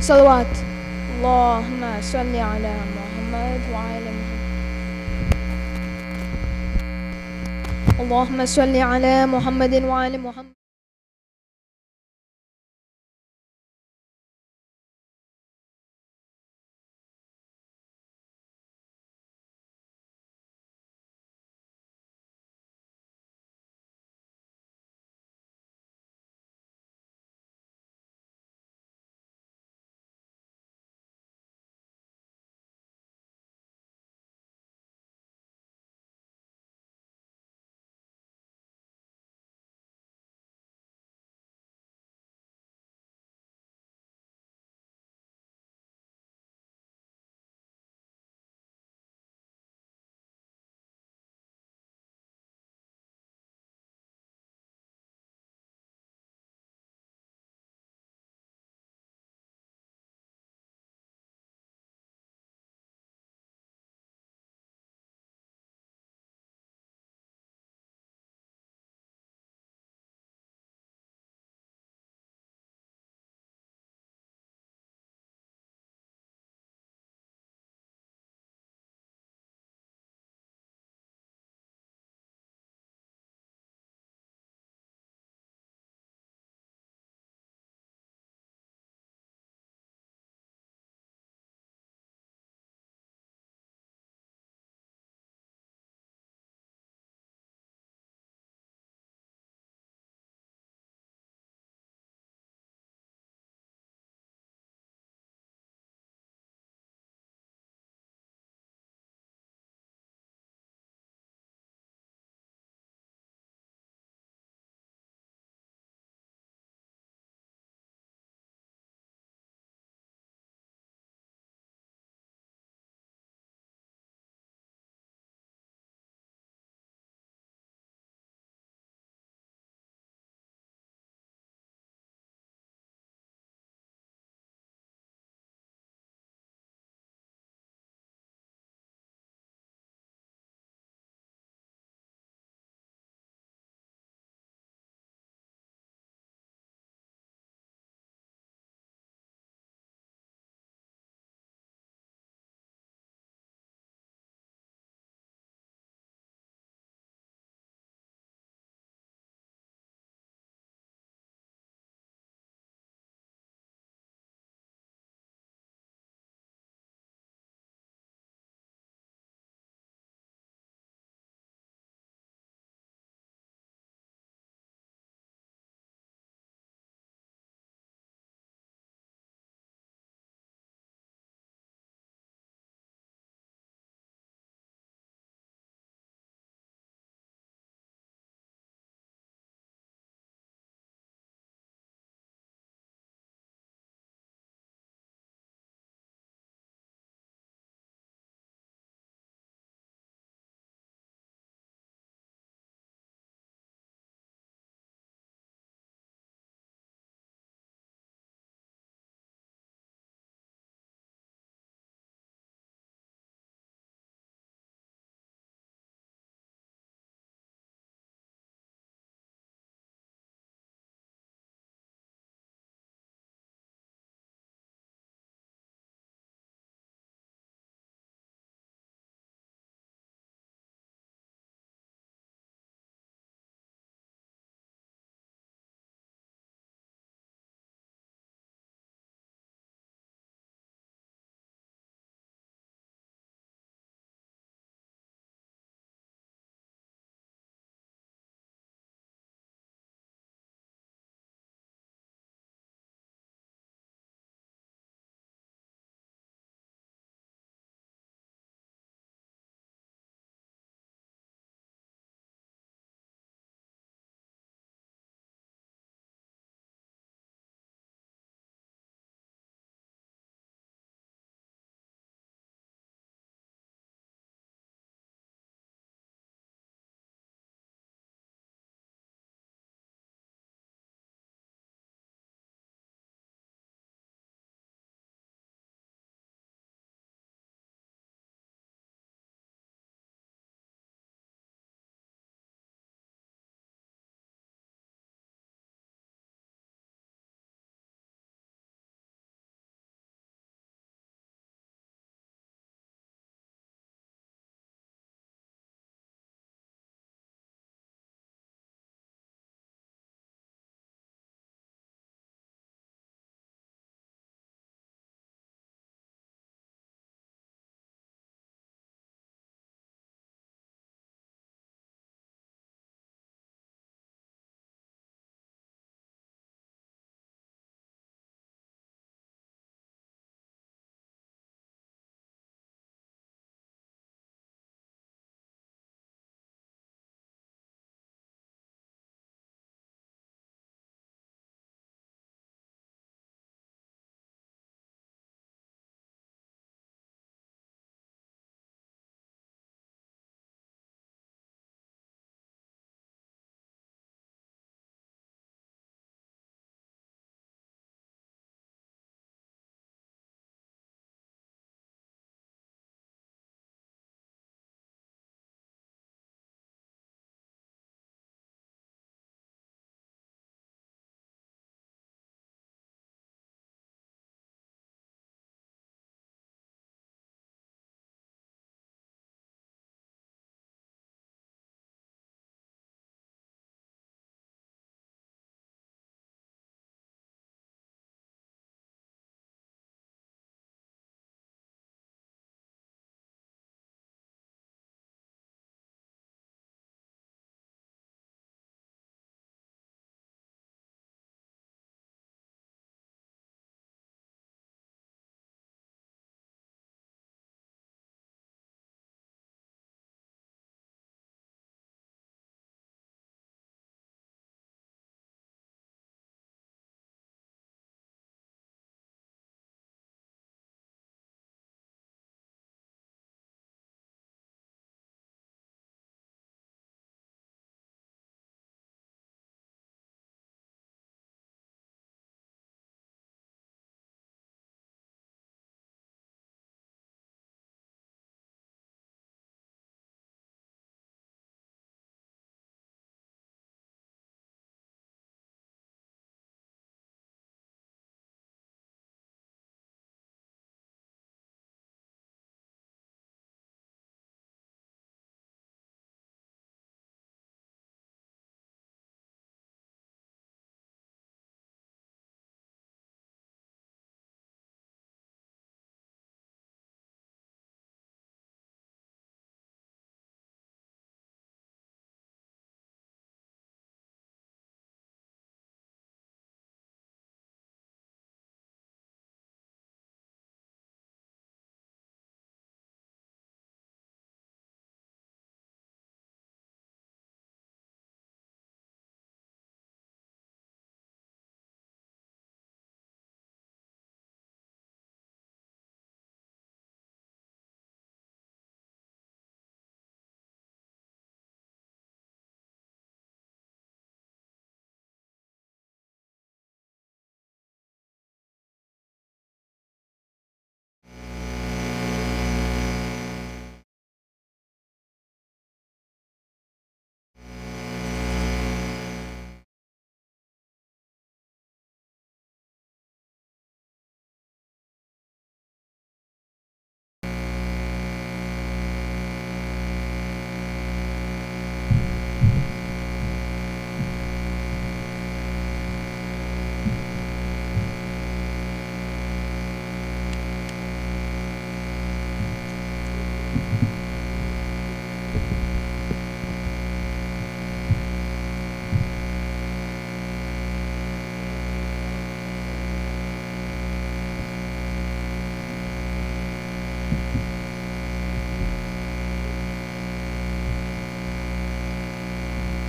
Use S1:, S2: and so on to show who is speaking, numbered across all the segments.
S1: صلوات. اللهم صل على محمد وعلى محمد. اللهم صل على محمد وعلى محمد.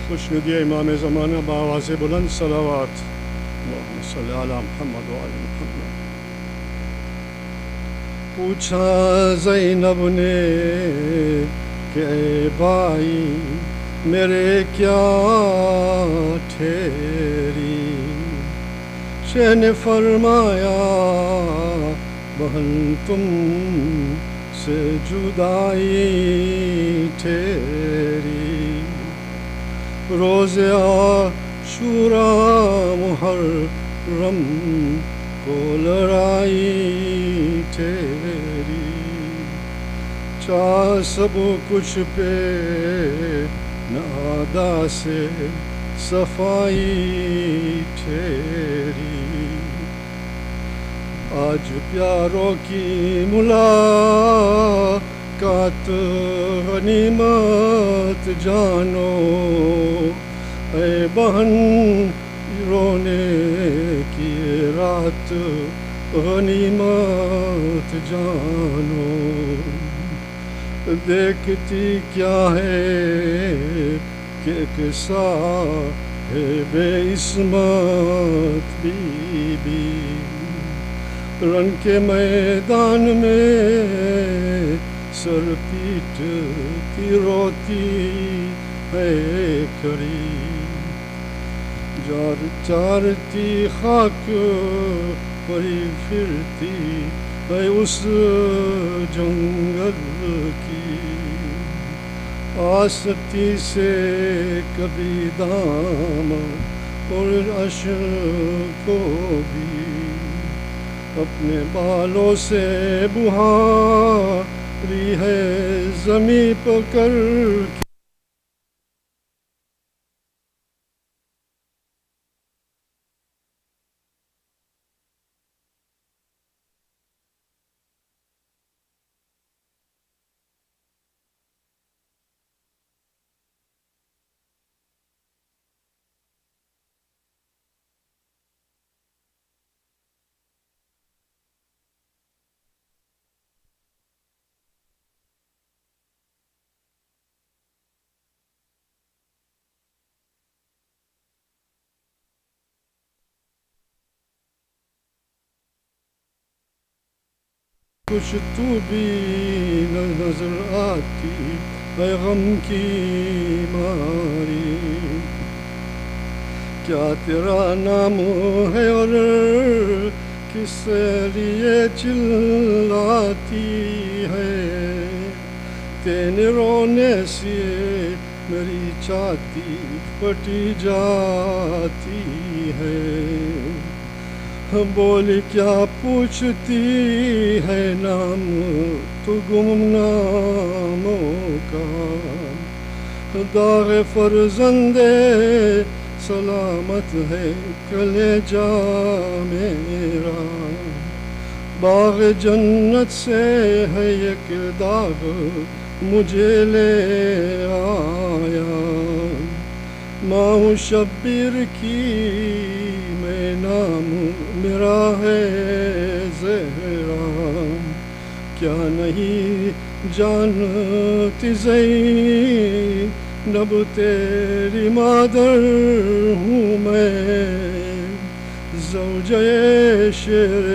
S2: خوشنودی امام زمانہ بآواز بلند صلوات اللہم صلی علی محمد و آل محمد. پوچھا زینب نے کہ اے بھائی میرے کیا ٹھہری، شہ نے فرمایا بہن تم سے جدائی ٹھہری، روز عاشورا محرم کو لڑائی ٹھہری، چاہ سب کچھ پہ نادا سے صفائی ٹھہری، آج پیاروں کی ملاقات غنیمت جانو، اے بہن رونے کی رات غنیمت جانو، دیکھتی کیا ہے کہ ایک صاحب عصمت بی بی، رن کے میدان میں سر پیٹتی روتی ہے کھڑی، چارتی خاک پری پھرتی ہے اس جنگل کی، آستی سے کبھی دامن اور اشک کو بھی، اپنے بالوں سے بہاری ہے زمیں پکڑ کے، کچھ تو بھی نظر آتی ہے غم کی ماری، کیا تیرا نام ہے اور کس لیے چلاتی ہے، تیرے رونے سے میری چھاتی پھٹی جاتی ہے، بول کیا پوچھتی ہے نام تو گمناموں کا، داغ فرزند سلامت ہے کلیجہ میرا، باغ جنت سے ہے ایک داغ مجھے لے آیا، ماں ہوں شبیر کی میں نام میرا ہے زہرا، کیا نہیں جانتی زینب تیری مادر ہوں میں، زوجہ شیر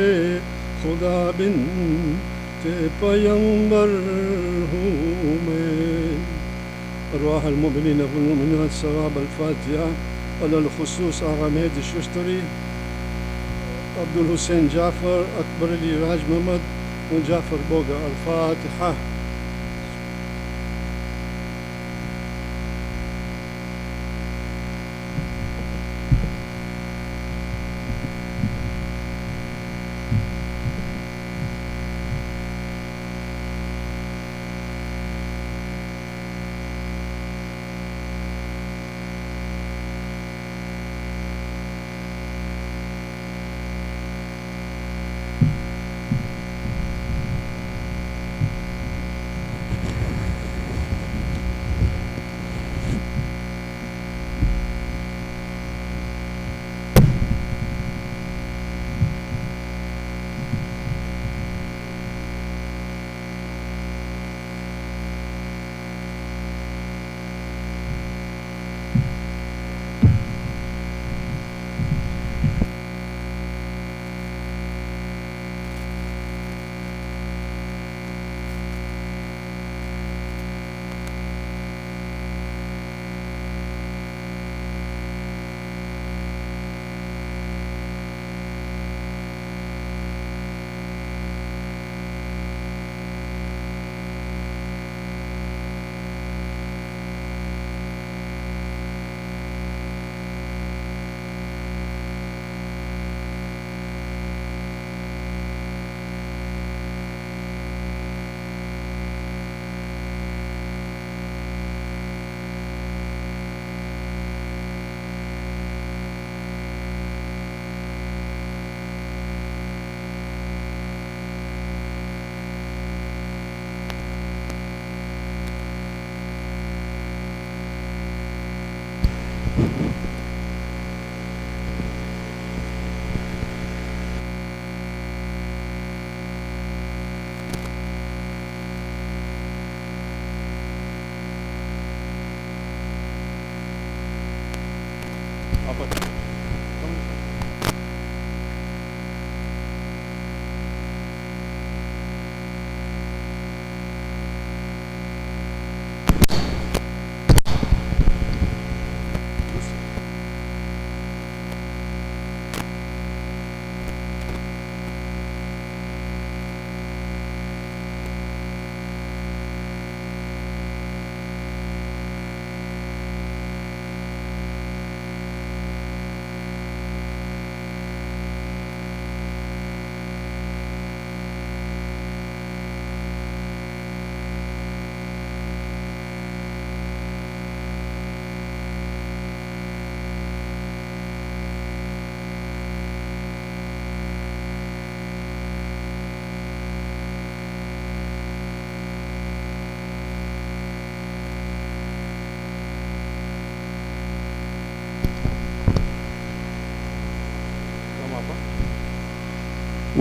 S2: خدا بنت پیمبر ہوں میں. ارواح المؤمنین والمؤمنات ثواب الفاتحہ علی الخصوص آغا مہدی ششتری، عبد الحسین جعفر، اکبر علی راج محمد و جعفر بوگا. الفاتحہ.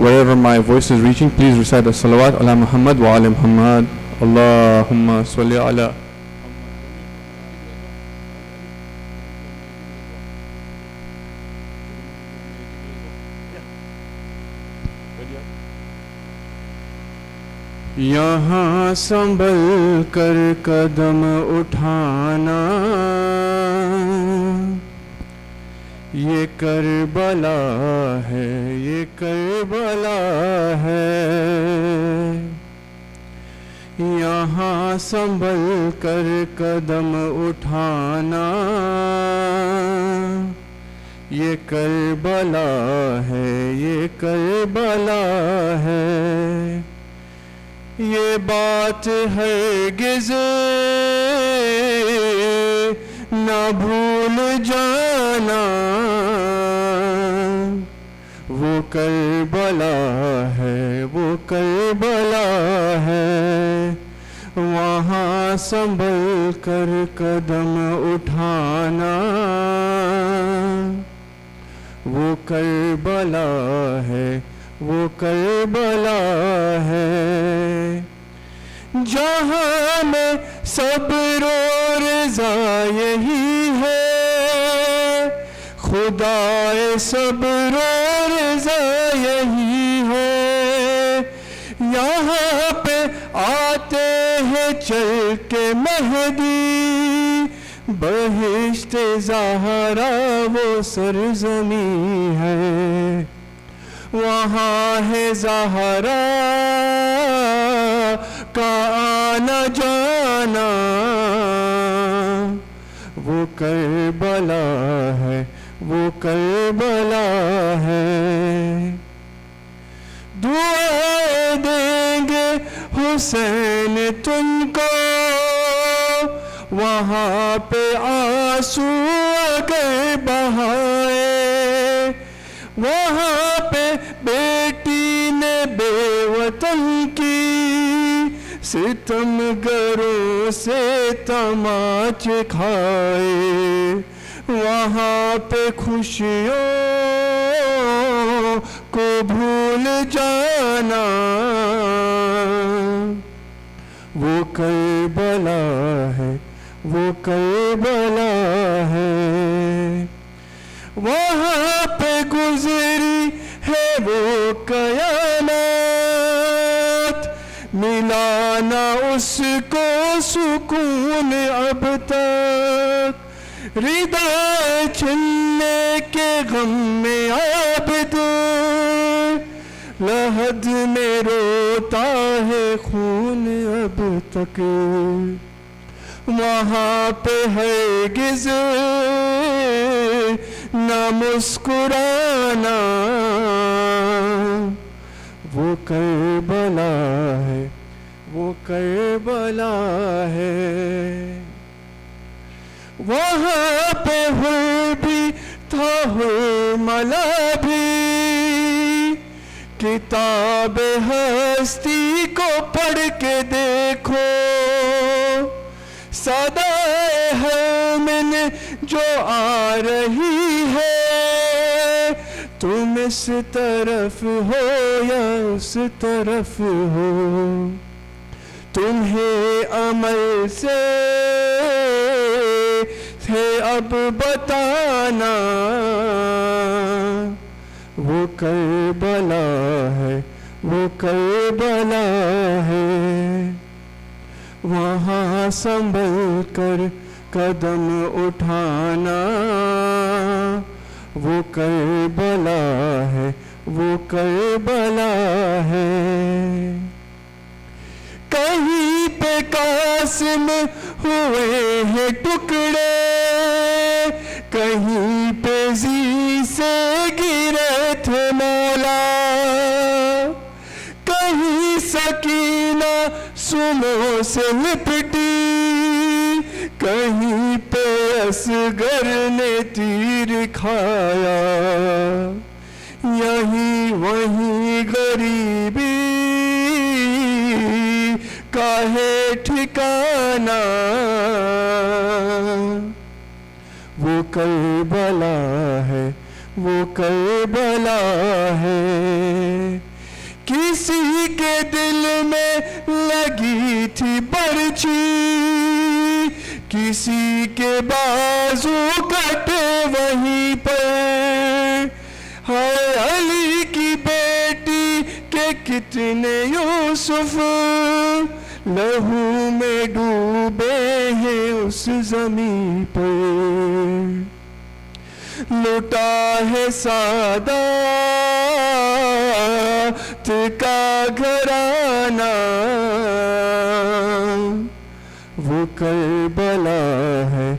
S3: wherever my voice is reaching, please recite as-salawat ala Muhammad wa ala Muhammad. Allahumma salli ala. یہاں سنبھل کر قدم اٹھانا، یہ کربلا ہے، یہ کربلا ہے. یہاں سنبھل کر قدم اٹھانا، یہ کربلا ہے، یہ کربلا ہے. یہ بات ہرگز نہ بھول جانا، وہ کربلا ہے، وہ کربلا ہے. وہاں سنبھل کر قدم اٹھانا، وہ کربلا ہے، وہ کربلا ہے. جہاں میں صبر و رضا یہی ہے، خدائے صبر و رضا یہی ہے. یہاں پہ آتے ہیں چل کے مہدی، بہشت زہرا وہ سرزمین ہے. وہاں ہے زہرا کا آنا جانا، وہ کربلا ہے، وہ کربلا ہے. دعا دیں گے حسین تم کو، وہاں پہ آنسو اگر بہائے. وہاں پہ بیٹی نے بے وطن کی ستم گروں سے تماچے کھائے. وہاں پہ خوشیوں کو بھول جانا، وہ کربلا ہے، وہ کربلا ہے. وہاں پہ گزری ہے وہ قیامت، ملا نہ اس کو سکون اب تک. ردا چھلنے کے غم میں عابد لحد میں روتا ہے خون اب تک. وہاں پہ ہرگز نہ مسکرانا، وہ کربلا ہے، وہ کربلا ہے. وہاں پہ حر بھی تھا حرملا بھی، کتاب ہستی کو پڑھ کے دیکھو. صدائے ہرمن جو آ رہی ہے، تم اس طرف ہو یا اس طرف ہو. تمہیں عمل سے ہے اب بتانا، وہ کربلا ہے، وہ کربلا ہے. وہاں سنبھل کر قدم اٹھانا، وہ کربلا ہے، وہ کربلا ہے. کہیں پہ قاسم ہوئے ہیں ٹکڑے، کہیں پہ زی سے گرے تھے مولا. کہیں سکینہ سمو سے لپٹی، کہیں پہ اصغر نے تیر کھایا. یہیں وہیں غریبی کا ہے ٹھکانہ، وہ کربلا ہے، وہ کربلا ہے. کسی کے دل میں لگی تھی برچھی، کسی کے بازو کٹے وہیں پر، ہائے علی کی بیٹی کے کتنے یوسف لہو میں ڈوبے ہیں اس زمین پر، لٹا ہے سادات کا گھرانہ، وہ کربلا ہے،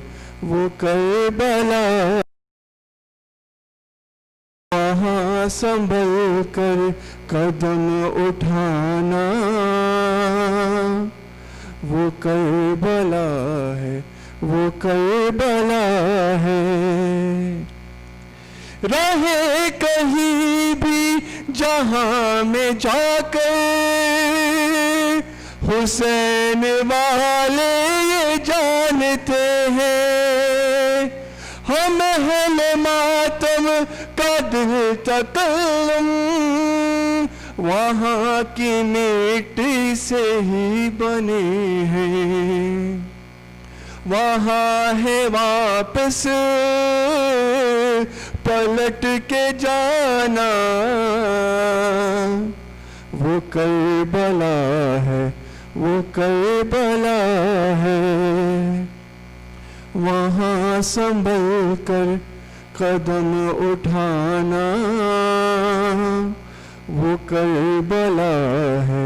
S3: وہ کربلا، وہاں سنبھل کر قدم اٹھانا، وہ کربلا ہے، وہ کربلا ہے۔ رہے کہیں بھی جہاں میں جا کر حسین والے یہ جانتے ہیں، ہم اہل ماتم کا دل تکلم وہاں کی مٹی سے ہی بنے ہیں، وہاں ہے واپس پلٹ کے جانا، وہ کربلا ہے، وہ کربلا ہے، وہاں سنبھل کر قدم اٹھانا، وہ کربلا ہے،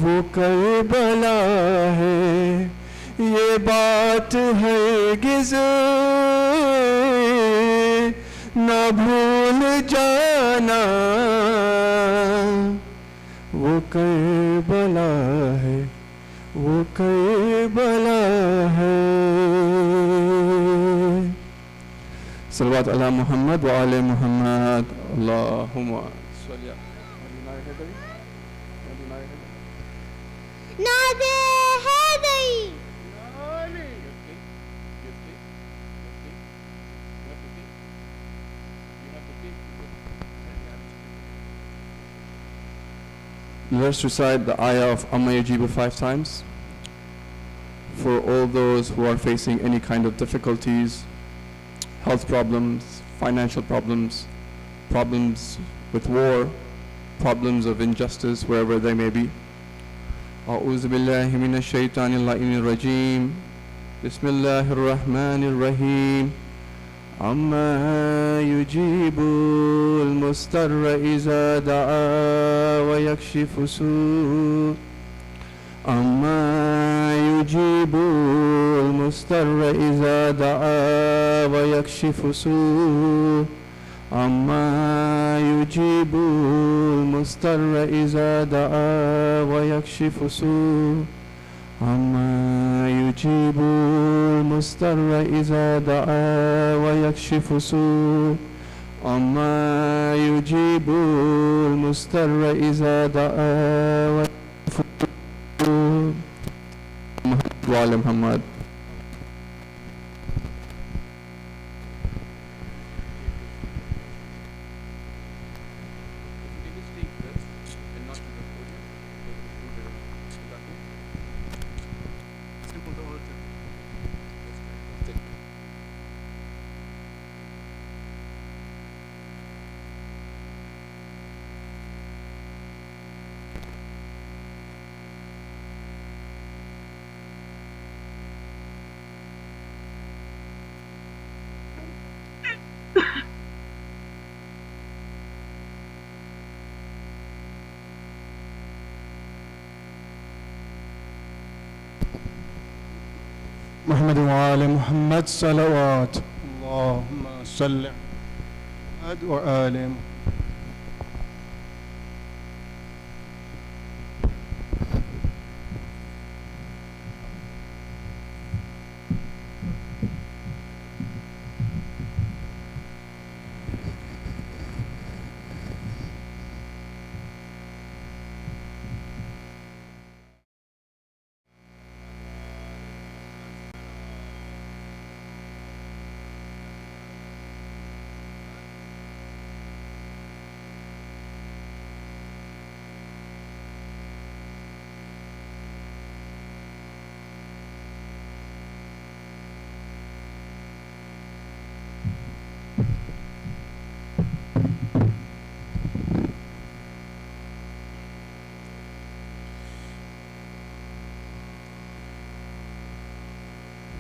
S3: وہ کربلا ہے، یہ بات ہرگز نہ بھول جانا، وہ کربلا ہے، وہ کربلا ہے۔ صلوات علی محمد وعلی محمد، اللہم صلی
S4: نادے حیدری۔
S3: Let's recite the ayah of Amma Yajibu 5 times for all those who are facing any kind of difficulties, health problems, financial problems, problems with war, problems of injustice, wherever they may be. أعوذ بالله من الشيطان اللعين الرجيم. بسم الله الرحمن الرحيم. عما يجيب المضطر إذا دعا ويكشف سوء، عما يجيب المضطر إذا دعا ويكشف سوء، عما يجيب المضطر إذا دعا ويكشف سوء، عما يجيب المضطر إذا دعا ويكشف سوء، عما يجيب المضطر إذا دعا ويكشف سوء، محمد وعلى محمد.
S2: محمد وآل محمد صلوات اللهم صل على محمد وآل محمد.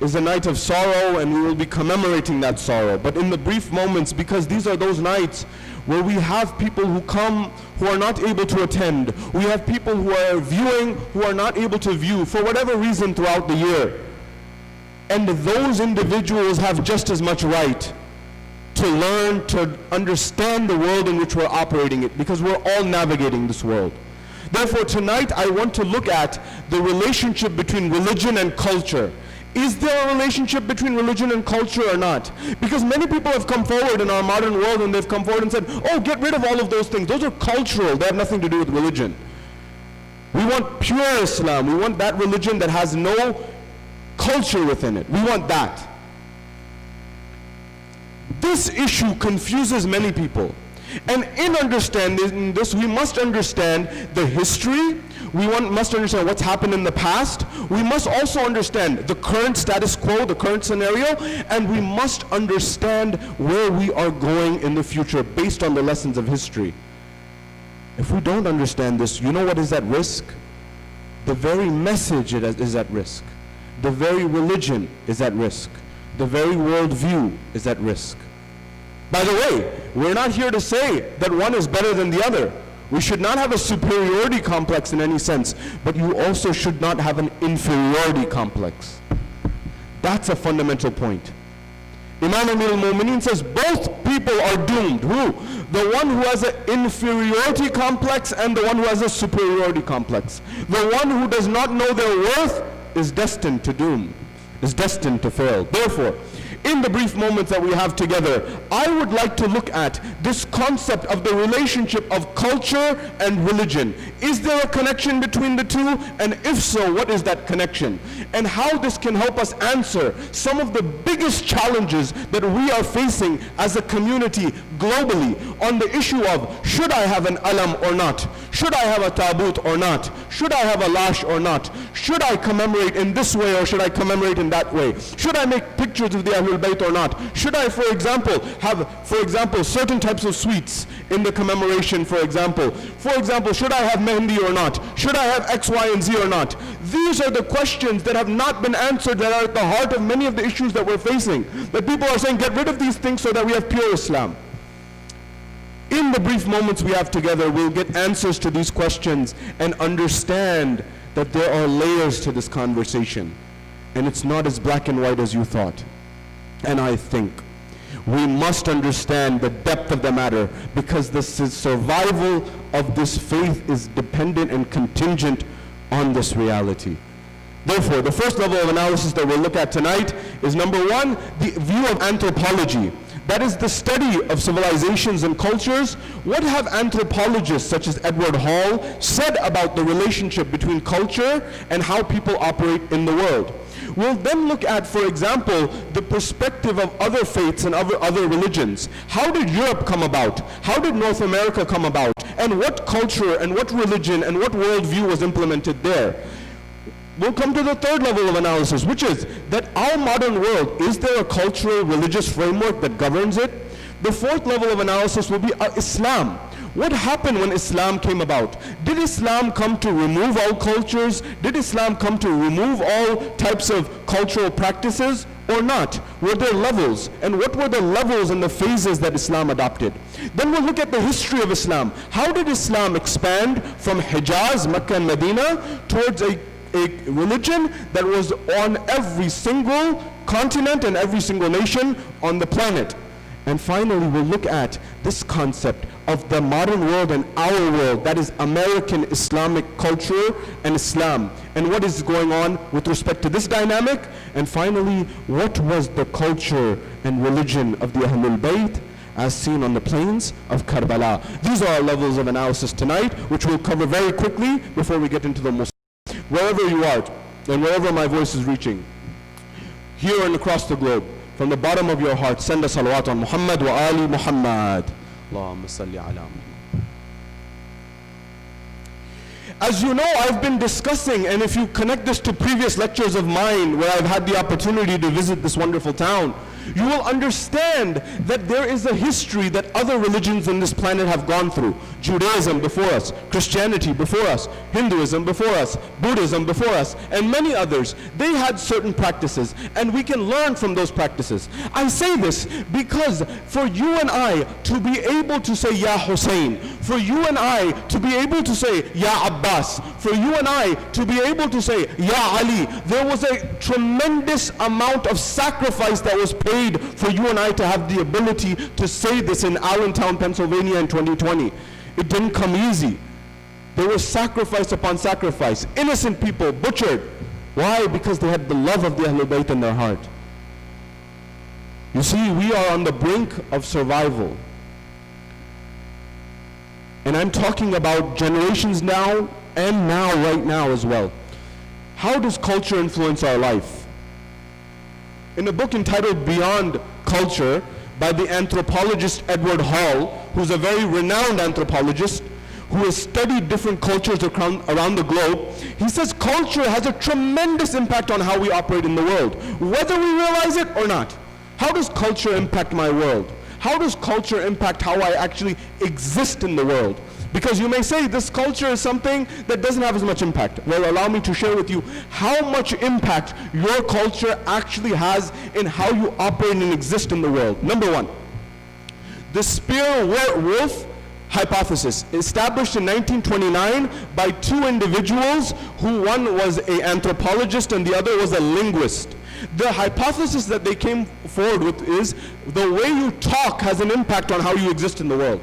S5: is a night of sorrow, and we will be commemorating that sorrow. But in the brief moments, because these are those nights where we have people who come who are not able to attend, we have people who are viewing who are not able to view for whatever reason throughout the year. And those individuals have just as much right to learn, to understand the world in which we're operating it, because we're all navigating this world. Therefore, tonight I want to look at the relationship between religion and culture. Is there a relationship between religion and culture or not? Because many people have come forward in our modern world, and they've come forward and said, oh, get rid of all of those things. Those are cultural. They have nothing to do with religion. We want pure Islam. We want that religion that has no culture within it. We want that. This issue confuses many people. And in understanding this, we must understand the history. We must understand what's happened in the past. We must also understand the current status quo, the current scenario, and we must understand where we are going in the future based on the lessons of history. If we don't understand this, you know what is at risk? The very message is at risk. The very religion is at risk. The very worldview is at risk. By the way, we're not here to say that one is better than the other. We should not have a superiority complex in any sense, but you also should not have an inferiority complex. That's a fundamental point. Imam Amir al-Mu'mineen says both people are doomed. Who? The one who has an inferiority complex and the one who has a superiority complex. The one who does not know their worth is destined to doom, is destined to fail. Therefore, in the brief moments that we have together, I would like to look at this concept of the relationship of culture and religion. Is there a connection between the two? And if so, what is that connection? And how this can help us answer some of the biggest challenges that we are facing as a community globally on the issue of, should I have an alam or not? Should I have a tabut or not? Should I have a lash or not? Should I commemorate in this way or should I commemorate in that way? Should I make pictures of the Ahlul Bayt or not? Should I, for example, have, certain types of sweets in the commemoration, for example? For example, should I have mehndi or not? Should I have X, Y, and Z or not? These are the questions that have not been answered, that are at the heart of many of the issues that we're facing. That people are saying, get rid of these things so that we have pure Islam. In the brief moments we have together, we'll get answers to these questions and understand that there are layers to this conversation. And it's not as black and white as you thought. And I think we must understand the depth of the matter, because the survival of this faith is dependent and contingent on this reality. Therefore, the first level of analysis that we'll look at tonight is, number one, the view of anthropology. That is the study of civilizations and cultures. What have anthropologists such as Edward Hall said about the relationship between culture and how people operate in the world? We'll then look at, for example, the perspective of other faiths and other religions. How did Europe come about? How did North America come about? And what culture and what religion and what worldview was implemented there? We'll come to the third level of analysis, which is that our modern world, is there a cultural religious framework that governs it? The fourth level of analysis will be Islam. What happened when Islam came about? Did Islam come to remove all cultures? Did Islam come to remove all types of cultural practices or not? Were there levels? And what were the levels and the phases that Islam adopted? Then we'll look at the history of Islam. How did Islam expand from Hijaz, Mecca and Medina towards a religion that was on every single continent and every single nation on the planet? And finally, we'll look at this concept of the modern world and our world, that is American Islamic culture and Islam, and what is going on with respect to this dynamic. And finally, what was the culture and religion of the Ahlul Bayt as seen on the plains of Karbala? These are our levels of analysis tonight, which we'll cover very quickly before we get into the Muslim. Wherever you are, and wherever my voice is reaching, here and across the globe, from the bottom of your heart, send a salawat on Muhammad wa ali Muhammad. Allahumma salli ala Muhammad. As you know, I've been discussing, and if you connect this to previous lectures of mine where I've had the opportunity to visit this wonderful town, you will understand that there is a history that other religions on this planet have gone through. Judaism before us, Christianity before us, Hinduism before us, Buddhism before us, and many others. They had certain practices, and we can learn from those practices. I say this because for you and I to be able to say Ya Hussein, for you and I to be able to say Ya Abbas, for you and I to be able to say Ya Ali, there was a tremendous amount of sacrifice that was paid for you and I to have the ability to say this in Allentown, Pennsylvania in 2020. It didn't come easy. There was sacrifice upon sacrifice. Innocent people butchered. Why? Because they had the love of the Ahlul Bayt in their heart. You see, we are on the brink of survival. And I'm talking about generations now and now, right now as well. How does culture influence our life? In a book entitled Beyond Culture by the anthropologist Edward Hall, who's a very renowned anthropologist who has studied different cultures around the globe, he says culture has a tremendous impact on how we operate in the world, whether we realize it or not. How does culture impact my world? How does culture impact how I actually exist in the world? Because you may say this culture is something that doesn't have as much impact. Well, allow me to share with you how much impact your culture actually has in how you operate and exist in the world. Number one, the Spear-Wolf hypothesis, established in 1929 by two individuals who one was an anthropologist and the other was a linguist. The hypothesis that they came forward with is the way you talk has an impact on how you exist in the world.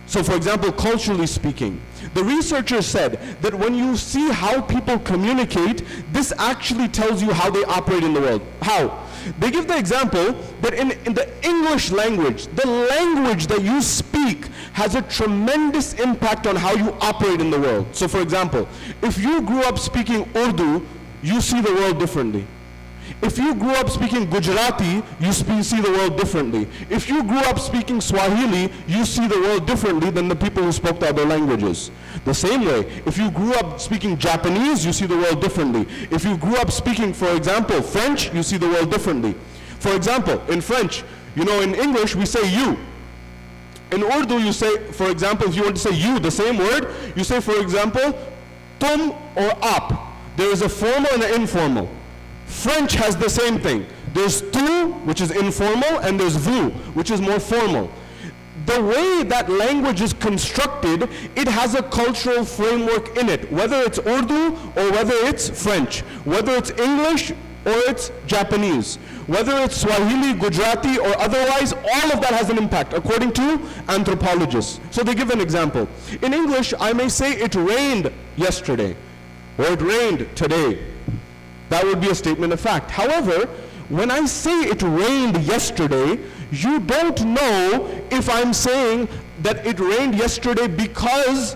S5: So for example, culturally speaking, the researchers said that when you see how people communicate, this actually tells you how they operate in the world. How? They give the example that in the English language, the language that you speak has a tremendous impact on how you operate in the world. So for example, if you grew up speaking Urdu, you see the world differently. If you grew up speaking Gujarati, you see the world differently. If you grew up speaking Swahili, you see the world differently than the people who spoke the other languages. The same way, if you grew up speaking Japanese, you see the world differently. If you grew up speaking, for example, French, you see the world differently. For example, in French, you know, in English, we say you. In Urdu, you say, for example, if you want to say you, the same word, you say, for example, tum or ap. There is a formal and an informal. French has the same thing. There's tu, which is informal, and there's vous, which is more formal. The way that language is constructed, it has a cultural framework in it, whether it's Urdu or whether it's French, whether it's English or it's Japanese, whether it's Swahili, Gujarati, or otherwise, all of that has an impact, according to anthropologists. So they give an example. In English, I may say it rained yesterday, or it rained today. That would be a statement of fact. However, when I say it rained yesterday, you don't know if I'm saying that it rained yesterday because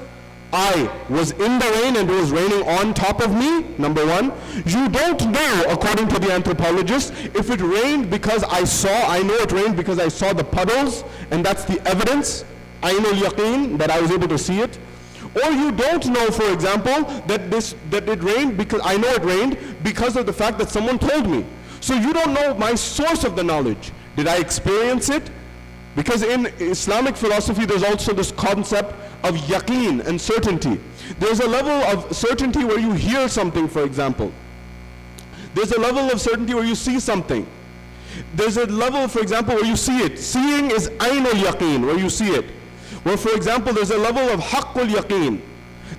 S5: I was in the rain and it was raining on top of me, number one. You don't know, according to the anthropologist, if it rained because I know it rained because I saw the puddles, and that's the evidence, Ainul Yaqeen, that I was able to see it. Or you don't know, for example, that it rained because I know it rained because of the fact that someone told me. So you don't know my source of the knowledge. Did I experience it? Because in Islamic philosophy, there's also this concept of yaqeen and certainty. There's a level of certainty where you hear something, for example. There's a level of certainty where you see something. There's a level, for example, where you see it. Seeing is ainul yaqeen, where you see it. Well, for example, there's a level of haqqul yaqeen.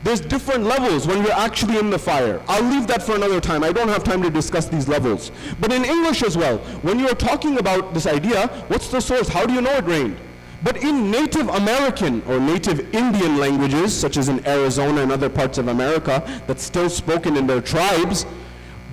S5: There's different levels when you're actually in the fire. I'll leave that for another time. I don't have time to discuss these levels. But in English as well, when you're talking about this idea, what's the source? How do you know it rained? But in Native American or Native Indian languages, such as in Arizona and other parts of America, that's still spoken in their tribes,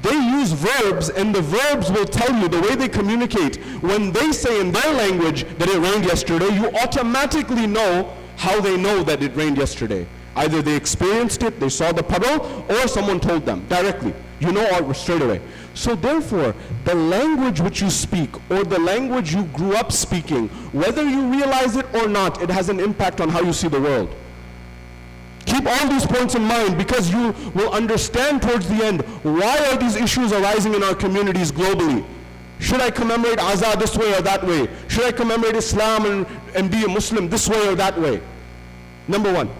S5: they use verbs, and the verbs will tell you the way they communicate. When they say in their language that it rained yesterday, you automatically know how they know that it rained yesterday. Either they experienced it, they saw the puddle, or someone told them directly. You know all straight away. So therefore, the language which you speak, or the language you grew up speaking, whether you realize it or not, it has an impact on how you see the world. Keep all these points in mind, because you will understand towards the end why are these issues arising in our communities globally. Should I commemorate Azaa this way or that way? Should I commemorate Islam and be a Muslim this way or that way? Number one.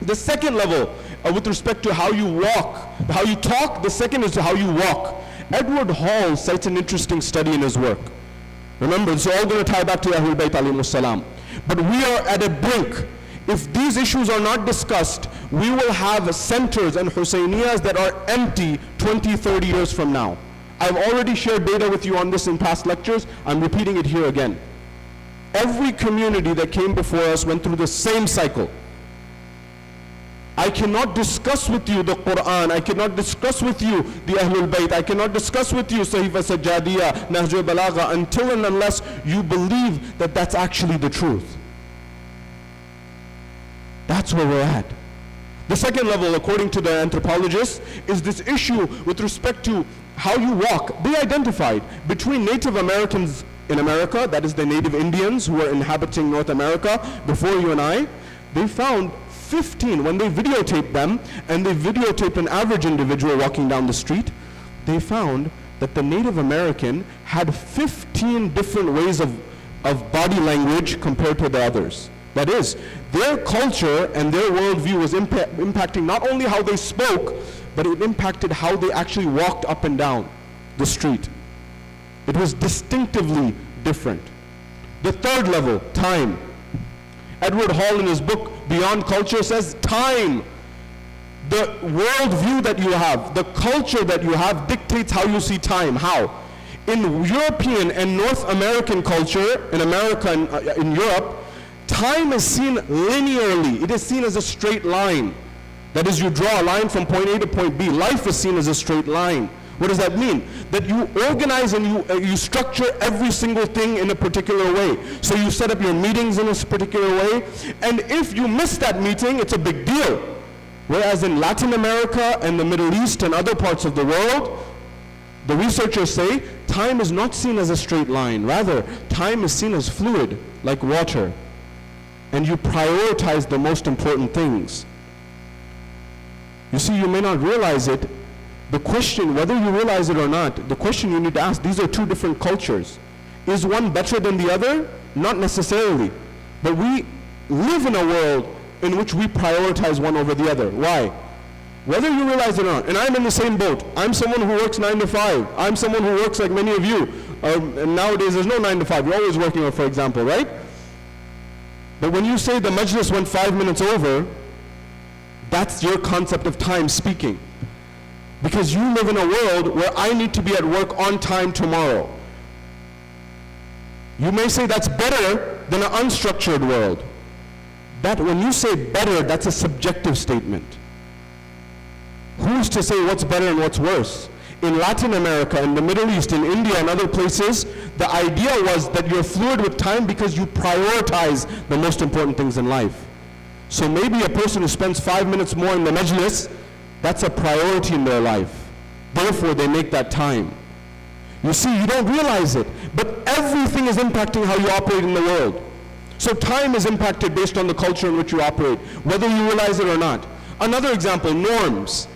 S5: The second level, with respect to how you walk, how you talk, the second is how you walk. Edward Hall cites an interesting study in his work. Remember, it's all going to tie back to Ahlul Bayt alayhimus salam. But we are at a brink. If these issues are not discussed, we will have centers and Husayniyas that are empty 20, 30 years from now. I've already shared data with you on this in past lectures. I'm repeating it here again. Every community that came before us went through the same cycle. I cannot discuss with you the Quran, I cannot discuss with you the Ahlul Bayt, I cannot discuss with you Sahifa Sajjadiyya, Nahjul Balagha until and unless you believe that that's actually the truth. That's where we're at. The second level, according to the anthropologists, is this issue with respect to how you walk. They identified between Native Americans in America, that is the native Indians who were inhabiting North America before you and I, they found 15, when they videotaped them, and they videotaped an average individual walking down the street, they found that the Native American had 15 different ways of body language compared to the others. That is, their culture and their worldview was impacting not only how they spoke, but it impacted how they actually walked up and down the street. It was distinctively different. The third level, time. Edward Hall in his book Beyond Culture says time, the worldview that you have, the culture that you have dictates how you see time. How? In European and North American culture, in America and in Europe, time is seen linearly. It is seen as a straight line. That is, you draw a line from point A to point B. Life is seen as a straight line. What does that mean? That you organize and you structure every single thing in a particular way. So you set up your meetings in a particular way, and if you miss that meeting, it's a big deal. Whereas in Latin America and the Middle East and other parts of the world, the researchers say time is not seen as a straight line. Rather, time is seen as fluid, like water. And you prioritize the most important things. You see, you may not realize it. The question, whether you realize it or not, the question you need to ask, these are two different cultures. Is one better than the other? Not necessarily. But we live in a world in which we prioritize one over the other. Why? Whether you realize it or not, and I'm in the same boat. I'm someone who works 9 to 5. I'm someone who works like many of you. And nowadays there's no 9 to 5. You're always working, for example, right? But when you say the majlis went 5 minutes over, that's your concept of time speaking. Because you live in a world where I need to be at work on time tomorrow. You may say that's better than an unstructured world. That when you say better, that's a subjective statement. Who's to say what's better and what's worse? In Latin America, in the Middle East, in India and other places, the idea was that you're fluid with time because you prioritize the most important things in life. So maybe a person who spends 5 minutes more in the majlis, that's a priority in their life. Therefore, they make that time. You see, you don't realize it, but everything is impacting how you operate in the world. So time is impacted based on the culture in which you operate, whether you realize it or not. Another example, norms.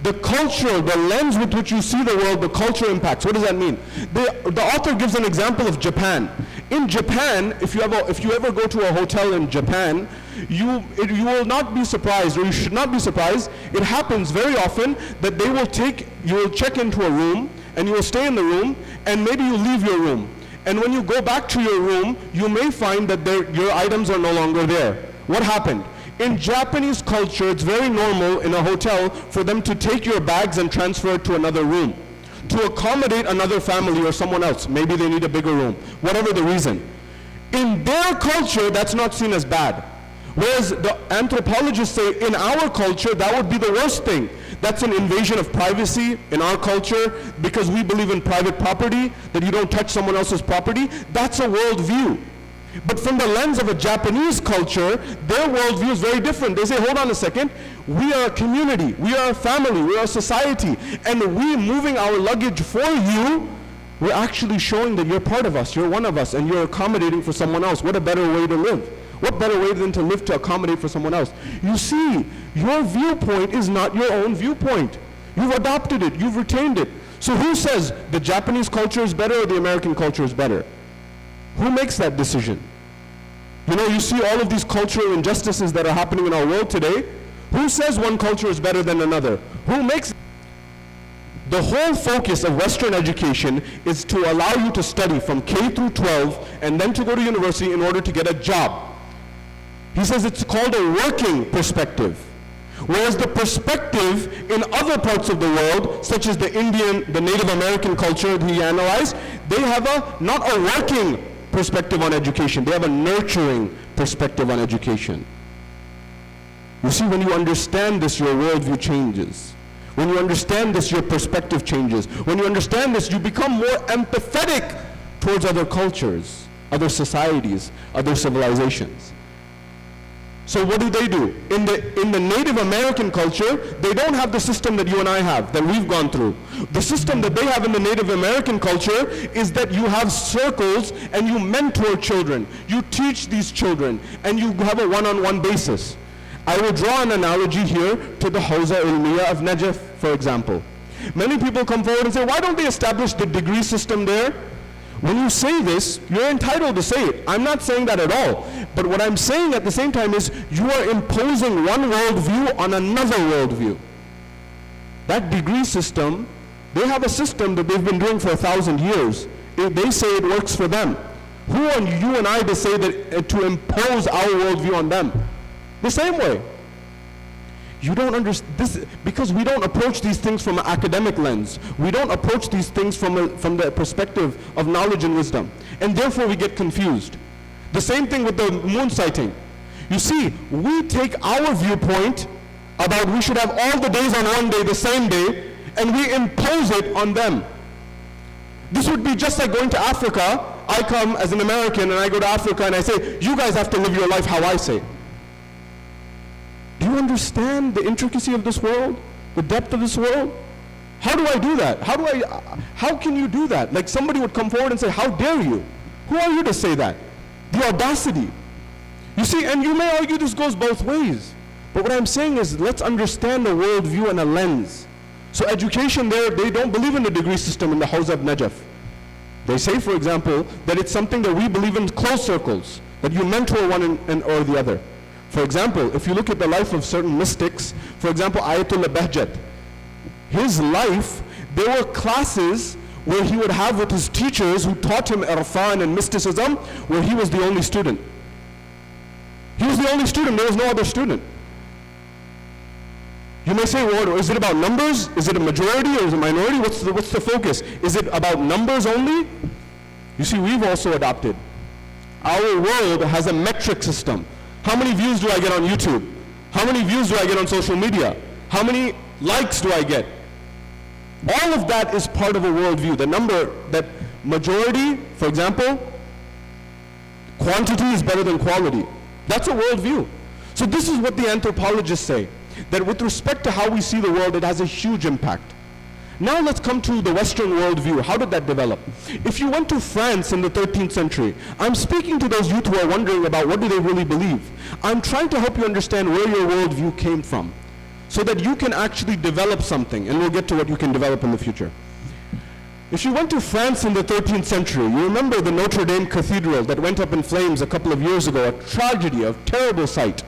S5: The culture, the lens with which you see the world, the culture impacts. What does that mean? The author gives an example of Japan. In Japan, if you ever go to a hotel in Japan, you will not be surprised, or you should not be surprised. It happens very often that you will check into a room, and you will stay in the room, and maybe you leave your room. And when you go back to your room, you may find that your items are no longer there. What happened? In Japanese culture, it's very normal in a hotel for them to take your bags and transfer it to another room to accommodate another family or someone else. Maybe they need a bigger room, whatever the reason. In their culture, that's not seen as bad. Whereas the anthropologists say in our culture, that would be the worst thing. That's an invasion of privacy in our culture because we believe in private property, that you don't touch someone else's property. That's a worldview. But from the lens of a Japanese culture, their worldview is very different. They say, hold on a second, we are a community, we are a family, we are a society, and we moving our luggage for you, we're actually showing that you're part of us, you're one of us, and you're accommodating for someone else. What a better way to live. What better way than to live to accommodate for someone else? You see, your viewpoint is not your own viewpoint. You've adopted it, you've retained it. So who says the Japanese culture is better or the American culture is better? Who makes that decision? You know, you see all of these cultural injustices that are happening in our world today. Who says one culture is better than another? Who makes? The whole focus of Western education is to allow you to study from K through 12 and then to go to university in order to get a job. He says it's called a working perspective. Whereas the perspective in other parts of the world, such as the Indian, the Native American culture that he analyzed, they have not a working perspective on education. They have a nurturing perspective on education. You see, when you understand this, your worldview changes. When you understand this, your perspective changes. When you understand this, you become more empathetic towards other cultures, other societies, other civilizations. So what do? In the Native American culture, they don't have the system that you and I have, that we've gone through. The system that they have in the Native American culture is that you have circles and you mentor children. You teach these children and you have a one-on-one basis. I will draw an analogy here to the Hawza Ilmiya of Najaf, for example. Many people come forward and say, why don't they establish the degree system there? When you say this, you're entitled to say it. I'm not saying that at all. But what I'm saying at the same time is you are imposing one worldview on another worldview. That degree system, they have a system that they've been doing for 1,000 years. They say it works for them. Who are you and I to say that to impose our worldview on them? The same way. You don't understand this because we don't approach these things from an academic lens. We don't approach these things from the perspective of knowledge and wisdom. And therefore we get confused. The same thing with the moon sighting. You see, we take our viewpoint about we should have all the days on one day, the same day, and we impose it on them. This would be just like going to Africa. I come as an American and I go to Africa and I say, you guys have to live your life how I say. Do you understand the intricacy of this world? The depth of this world? How do I do that? How can you do that? Like somebody would come forward and say, how dare you? Who are you to say that? The audacity. You see, and you may argue this goes both ways. But what I'm saying is, let's understand a worldview and a lens. So education there, they don't believe in the degree system in the Hawza of Najaf. They say, for example, that it's something that we believe in close circles, that you mentor one or the other. For example, if you look at the life of certain mystics, for example, Ayatollah Bahjat, his life, there were classes where he would have with his teachers who taught him irfan and mysticism, where he was the only student. He was the only student, there was no other student. You may say, well, is it about numbers? Is it a majority or is it a minority? What's the focus? Is it about numbers only? You see, we've also adopted. Our world has a metric system. How many views do I get on YouTube? How many views do I get on social media? How many likes do I get? All of that is part of a worldview. The number, that majority, for example, quantity is better than quality. That's a worldview. So this is what the anthropologists say, that with respect to how we see the world, it has a huge impact. Now let's come to the Western worldview. How did that develop? If you went to France in the 13th century, I'm speaking to those youth who are wondering about what do they really believe. I'm trying to help you understand where your worldview came from, so that you can actually develop something, and we'll get to what you can develop in the future. If you went to France in the 13th century, you remember the Notre Dame Cathedral that went up in flames a couple of years ago, a tragedy, a terrible sight.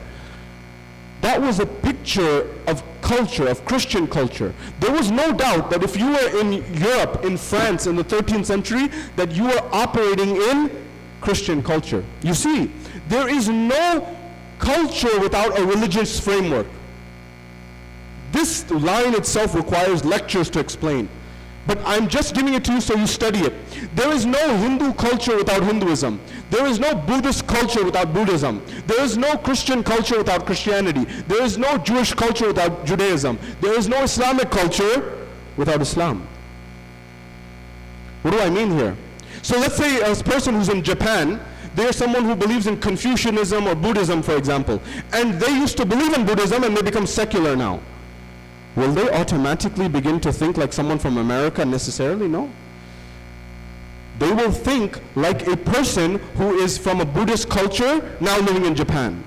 S5: That was a picture of culture, of Christian culture. There was no doubt that if you were in Europe, in France in the 13th century, that you were operating in Christian culture. You see, there is no culture without a religious framework. This line itself requires lectures to explain. But I'm just giving it to you so you study it. There is no Hindu culture without Hinduism. There is no Buddhist culture without Buddhism. There is no Christian culture without Christianity. There is no Jewish culture without Judaism. There is no Islamic culture without Islam. What do I mean here? So let's say a person who's in Japan, they're someone who believes in Confucianism or Buddhism, for example, and they used to believe in Buddhism and they become secular now. Will they automatically begin to think like someone from America necessarily? No. They will think like a person who is from a Buddhist culture now living in Japan.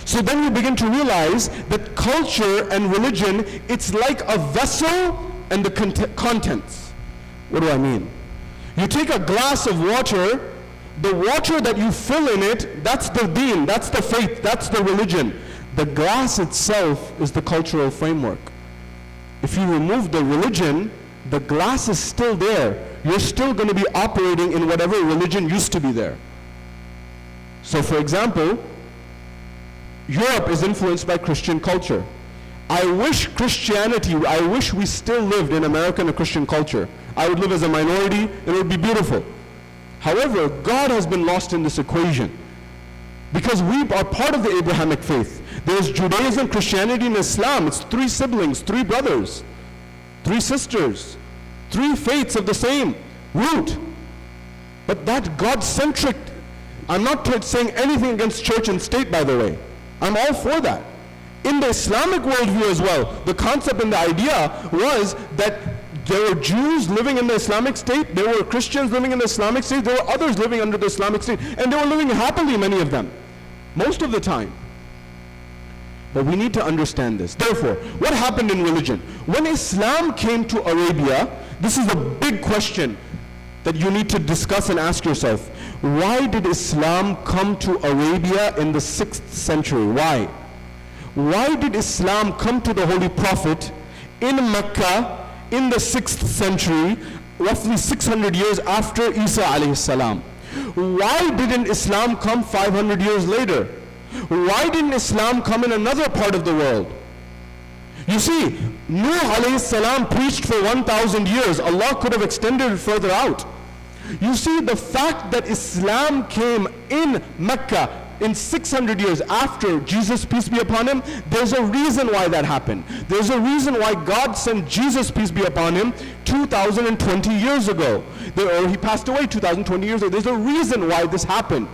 S5: So then you begin to realize that culture and religion, it's like a vessel and the contents. What do I mean? You take a glass of water, the water that you fill in it, that's the deen, that's the faith, that's the religion. The glass itself is the cultural framework. If you remove the religion, the glass is still there. You're still going to be operating in whatever religion used to be there. So for example, Europe is influenced by Christian culture. I wish we still lived in America in a Christian culture. I would live as a minority, and it would be beautiful. However, God has been lost in this equation because we are part of the Abrahamic faith. There's Judaism, Christianity, and Islam. It's 3 siblings, 3 brothers, 3 sisters, 3 faiths of the same root. But that God-centric, I'm not saying anything against church and state, by the way. I'm all for that. In the Islamic worldview as well, the concept and the idea was that there were Jews living in the Islamic state, there were Christians living in the Islamic state, there were others living under the Islamic state, and they were living happily, many of them, most of the time. But we need to understand this. Therefore, what happened in religion? When Islam came to Arabia, this is a big question that you need to discuss and ask yourself. Why did Islam come to Arabia in the 6th century? Why? Why did Islam come to the Holy Prophet in Mecca in the 6th century, roughly 600 years after Isa alayhi salam? Why didn't Islam come 500 years later? Why didn't Islam come in another part of the world? You see, Nuh alayhi salam preached for 1,000 years. Allah could have extended it further out. You see, the fact that Islam came in Mecca in 600 years after Jesus, peace be upon him, there's a reason why that happened. There's a reason why God sent Jesus, peace be upon him, 2,020 years ago. Or he passed away 2,020 years ago. There's a reason why this happened.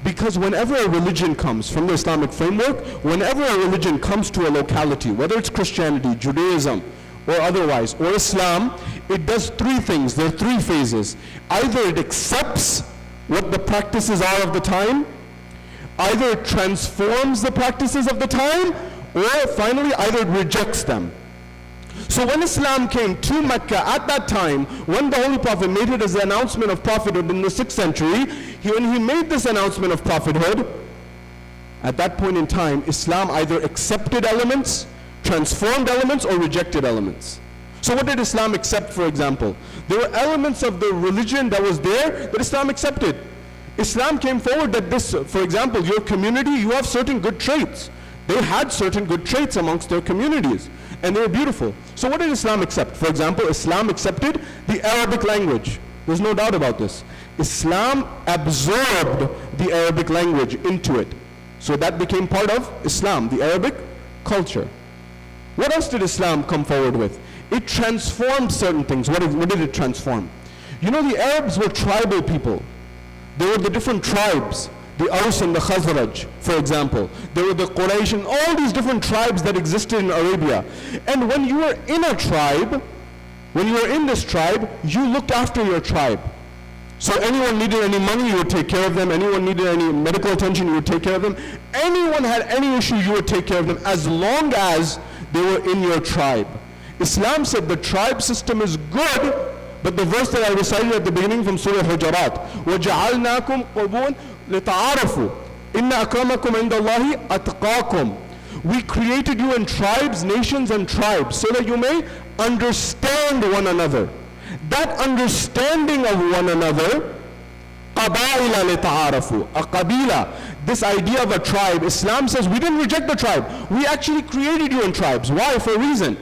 S5: Because whenever a religion comes from the Islamic framework, whenever a religion comes to a locality, whether it's Christianity, Judaism, or otherwise, or Islam, it does 3 things. There are 3 phases. Either it accepts what the practices are of the time, either it transforms the practices of the time, or finally, either it rejects them. So when Islam came to Mecca at that time, when the Holy Prophet made it as the announcement of prophethood in the 6th century, when he made this announcement of prophethood, at that point in time, Islam either accepted elements, transformed elements, or rejected elements. So what did Islam accept, for example? There were elements of the religion that was there that Islam accepted. Islam came forward that this, for example, your community, you have certain good traits. They had certain good traits amongst their communities, and they were beautiful. So what did Islam accept? For example, Islam accepted the Arabic language. There's no doubt about this. Islam absorbed the Arabic language into it. So that became part of Islam, the Arabic culture. What else did Islam come forward with? It transformed certain things. What did it transform? You know, the Arabs were tribal people. There were the different tribes, the Aus and the Khazraj, for example. There were the Quraysh and all these different tribes that existed in Arabia. And when you were in a tribe, when you were in this tribe, you looked after your tribe. So anyone needed any money, you would take care of them. Anyone needed any medical attention, you would take care of them. Anyone had any issue, you would take care of them, as long as they were in your tribe. Islam said the tribe system is good, but the verse that I recited at the beginning from Surah Hujurat, وَجَعَلْنَاكُمْ قُرُوبًا لِتَعَارَفُوا إِنَّ أَكْرَمَكُمْ عِنْدَ اللَّهِ أَتْقَاكُمْ. We created you in tribes, nations, and tribes, so that you may understand one another. That understanding of one another, قَبَائِلَ لِتَعَارَفُوا, a qabila, this idea of a tribe, Islam says we didn't reject the tribe. We actually created you in tribes. Why? For a reason.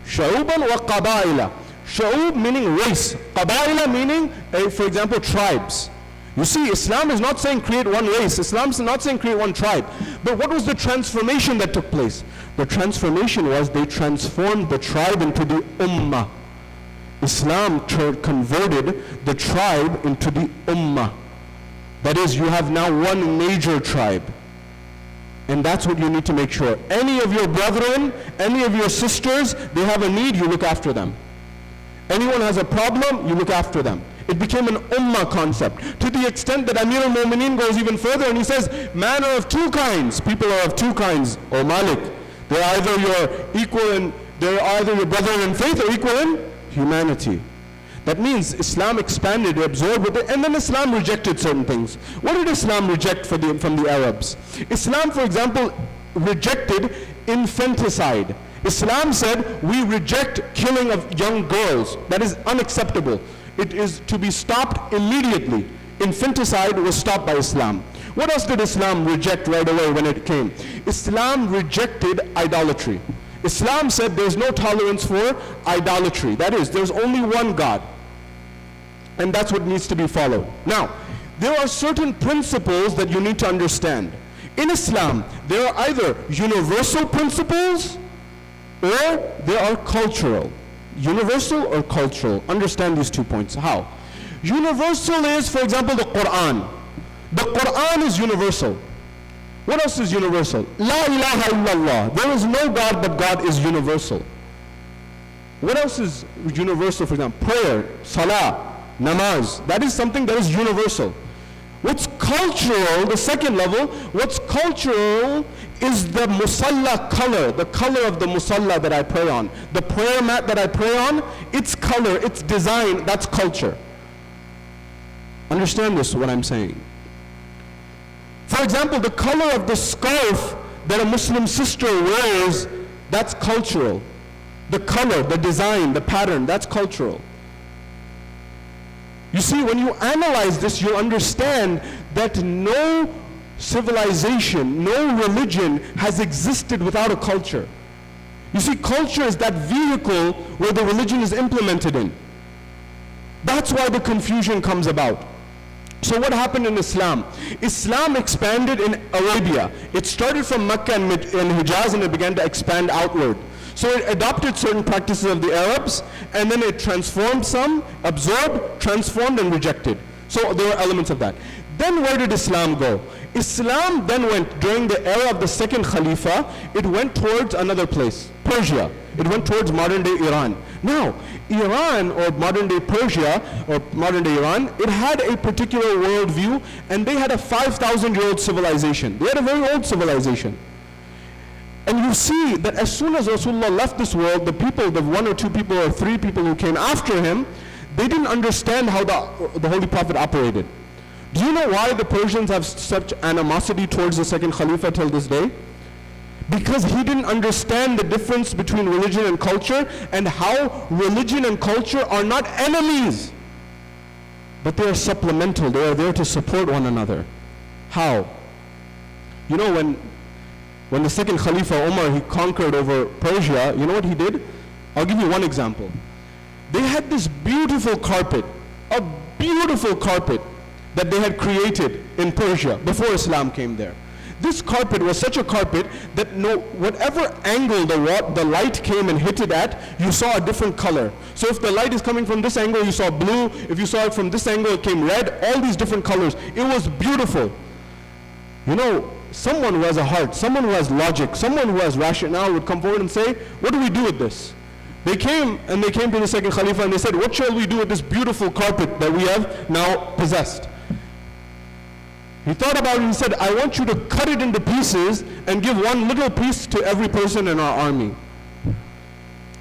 S5: شَعُوبًا وَقَبَائِلَ. Sha'ub meaning race. Qabaila meaning, for example, tribes. You see, Islam is not saying create one race. Islam is not saying create one tribe. But what was the transformation that took place? The transformation was they transformed the tribe into the ummah. Islam converted the tribe into the ummah. That is, you have now one major tribe. And that's what you need to make sure. Any of your brethren, any of your sisters, they have a need, you look after them. Anyone has a problem, you look after them. It became an ummah concept, to the extent that Amir al-Mu'mineen goes even further and he says, man are of 2 kinds. People are of 2 kinds, O Malik. They're either your equal in They're either your brother in faith or equal in humanity. That means Islam expanded, absorbed it, and then Islam rejected certain things. What did Islam reject from the Arabs? Islam, for example, rejected infanticide. Islam said, we reject killing of young girls. That is unacceptable. It is to be stopped immediately. Infanticide was stopped by Islam. What else did Islam reject right away when it came? Islam rejected idolatry. Islam said there's no tolerance for idolatry. That is, there's only one God. And that's what needs to be followed. Now, there are certain principles that you need to understand. In Islam, there are either universal principles or they are cultural. Universal or cultural. Understand these 2 points. How? Universal is, for example, the Quran. The Quran is universal. What else is universal? La ilaha illallah. There is no God, but God is universal. What else is universal? For example, prayer, salah, namaz. That is something that is universal. What's cultural, the second level, what's cultural is the musalla color, the color of the musalla that I pray on. The prayer mat that I pray on, its color, its design, that's culture. Understand this, what I'm saying. For example, the color of the scarf that a Muslim sister wears, that's cultural. The color, the design, the pattern, that's cultural. You see, when you analyze this, you understand that no civilization, no religion has existed without a culture. You see, culture is that vehicle where the religion is implemented in. That's why the confusion comes about. So what happened in Islam? Islam expanded in Arabia. It started from Mecca and Hijaz, and it began to expand outward. So it adopted certain practices of the Arabs, and then it transformed some, absorbed, transformed, and rejected. So there were elements of that. Then where did Islam go? Islam then went, during the era of the second Khalifa, it went towards another place, Persia. It went towards modern day Iran. Now, Iran, or modern day Persia, or modern day Iran, it had a particular worldview, and they had a 5,000-year-old civilization. They had a very old civilization. And you see that as soon as Rasulullah left this world, the people, the 1 or 2 people or 3 people who came after him, they didn't understand how the Holy Prophet operated. Do you know why the Persians have such animosity towards the second Khalifa till this day? Because he didn't understand the difference between religion and culture, and how religion and culture are not enemies, but they are supplemental. They are there to support one another. How? You know, when the second Khalifa Umar, he conquered over Persia, you know what he did? I'll give you one example. They had this beautiful carpet, a beautiful carpet that they had created in Persia before Islam came there. This carpet was such a carpet that whatever angle the light came and hit it at, you saw a different color. So if the light is coming from this angle, you saw blue. If you saw it from this angle, it came red. All these different colors. It was beautiful. You know, someone who has a heart, someone who has logic, someone who has rationale would come forward and say, what do we do with this? They came to the second Khalifa and they said, what shall we do with this beautiful carpet that we have now possessed? He thought about it and he said, I want you to cut it into pieces and give one little piece to every person in our army.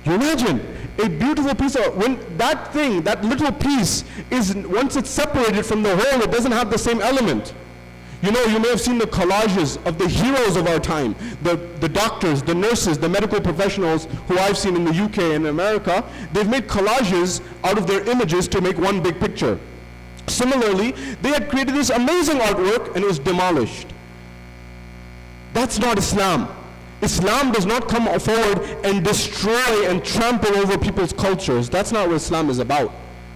S5: You imagine a beautiful piece of, when that thing, that little piece is, once it's separated from the whole, it doesn't have the same element. You know, you may have seen the collages of the heroes of our time, the doctors, the nurses, the medical professionals who I've seen in the UK and America. They've made collages out of their images to make one big picture. Similarly, they had created this amazing artwork and it was demolished. That's not Islam. Islam does not come forward and destroy and trample over people's cultures. That's not what Islam is about.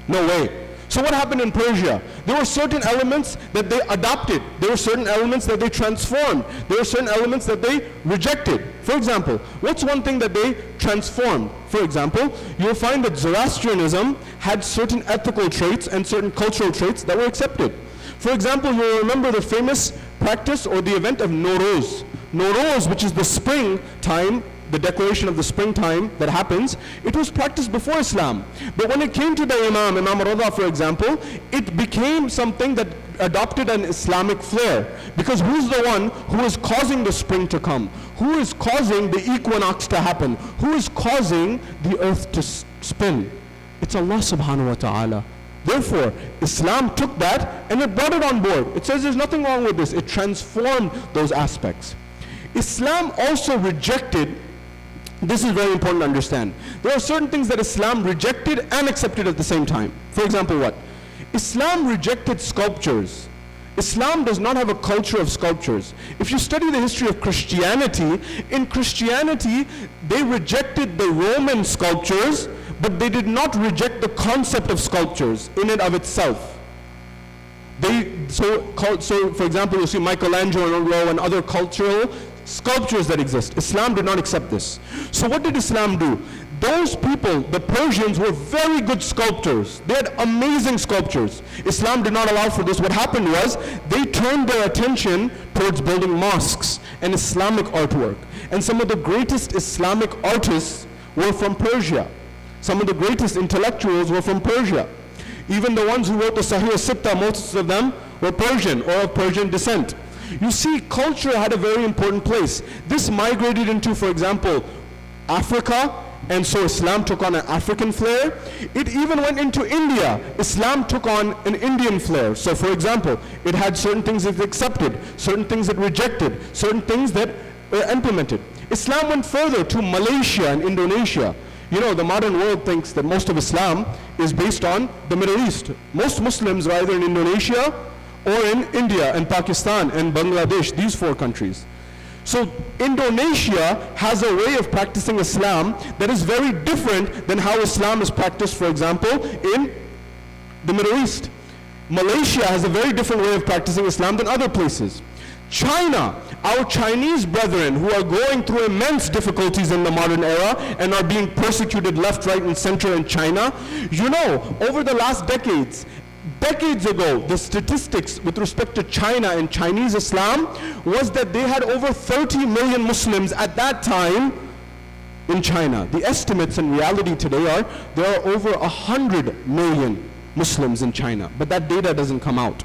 S5: No way. So what happened in Persia? There were certain elements that they adopted. There were certain elements that they transformed. There were certain elements that they rejected. For example, what's one thing that they transformed? For example, you'll find that Zoroastrianism had certain ethical traits and certain cultural traits that were accepted. For example, you'll remember the famous practice or the event of Nowruz. Nowruz, which is the spring time, the declaration of the springtime that happens, it was practiced before Islam. But when it came to the Imam Rada, for example, it became something that adopted an Islamic flair. Because who's the one who is causing the spring to come? Who is causing the equinox to happen? Who is causing the earth to spin? It's Allah subhanahu wa ta'ala. Therefore, Islam took that and it brought it on board. It says there's nothing wrong with this. It transformed those aspects. Islam also rejected, this is very important to understand. There are certain things that Islam rejected and accepted at the same time. For example, what? Islam rejected sculptures. Islam does not have a culture of sculptures. If you study the history of Christianity, in Christianity, they rejected the Roman sculptures, but they did not reject the concept of sculptures in and of itself. So for example, you see Michelangelo and other cultural sculptures that exist. Islam did not accept this. So what did Islam do? Those people, the Persians, were very good sculptors. They had amazing sculptures. Islam did not allow for this. What happened was, they turned their attention towards building mosques and Islamic artwork. And some of the greatest Islamic artists were from Persia. Some of the greatest intellectuals were from Persia. Even the ones who wrote the Sahih Sitta, most of them were Persian or of Persian descent. You see, culture had a very important place. This migrated into, for example, Africa, and so Islam took on an African flair. It even went into India. Islam took on an Indian flair. So for example, it had certain things it accepted, certain things it rejected, certain things that were implemented. Islam went further to Malaysia and Indonesia. You know, the modern world thinks that most of Islam is based on the Middle East. Most Muslims are either in Indonesia or in India and Pakistan and Bangladesh, these four countries. So Indonesia has a way of practicing Islam that is very different than how Islam is practiced, for example, in the Middle East. Malaysia has a very different way of practicing Islam than other places. China, our Chinese brethren who are going through immense difficulties in the modern era and are being persecuted left, right, and center in China, you know, over the last decades ago, the statistics with respect to China and Chinese Islam was that they had over 30 million Muslims at that time in China. The estimates in reality today are there are over 100 million Muslims in China, but that data doesn't come out.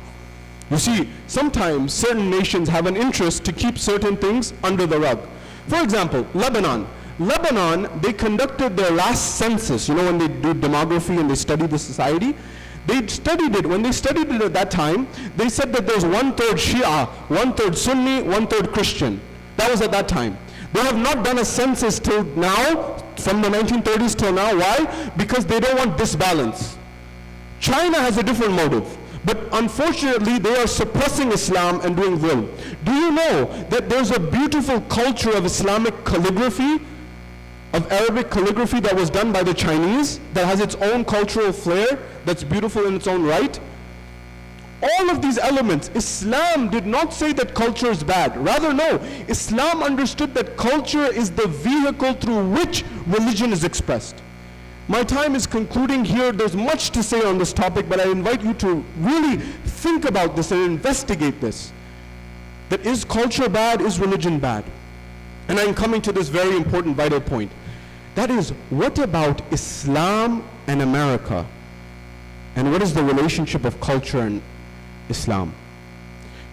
S5: You see, sometimes certain nations have an interest to keep certain things under the rug. For example, Lebanon. Lebanon, they conducted their last census, you know, when they do demography and they study the society. They studied it. When they studied it at that time, they said that there's 1/3 Shia, 1/3 Sunni, 1/3 Christian. That was at that time. They have not done a census till now, from the 1930s till now. Why? Because they don't want disbalance. China has a different motive. But unfortunately, they are suppressing Islam and doing dhulm. Do you know that there's a beautiful culture of Islamic calligraphy, of Arabic calligraphy that was done by the Chinese, that has its own cultural flair, that's beautiful in its own right? All of these elements, Islam did not say that culture is bad. Rather, no. Islam understood that culture is the vehicle through which religion is expressed. My time is concluding here. There's much to say on this topic, but I invite you to really think about this and investigate this. That is culture bad? Is religion bad? And I'm coming to this very important vital point. That is, what about Islam and America? And what is the relationship of culture and Islam?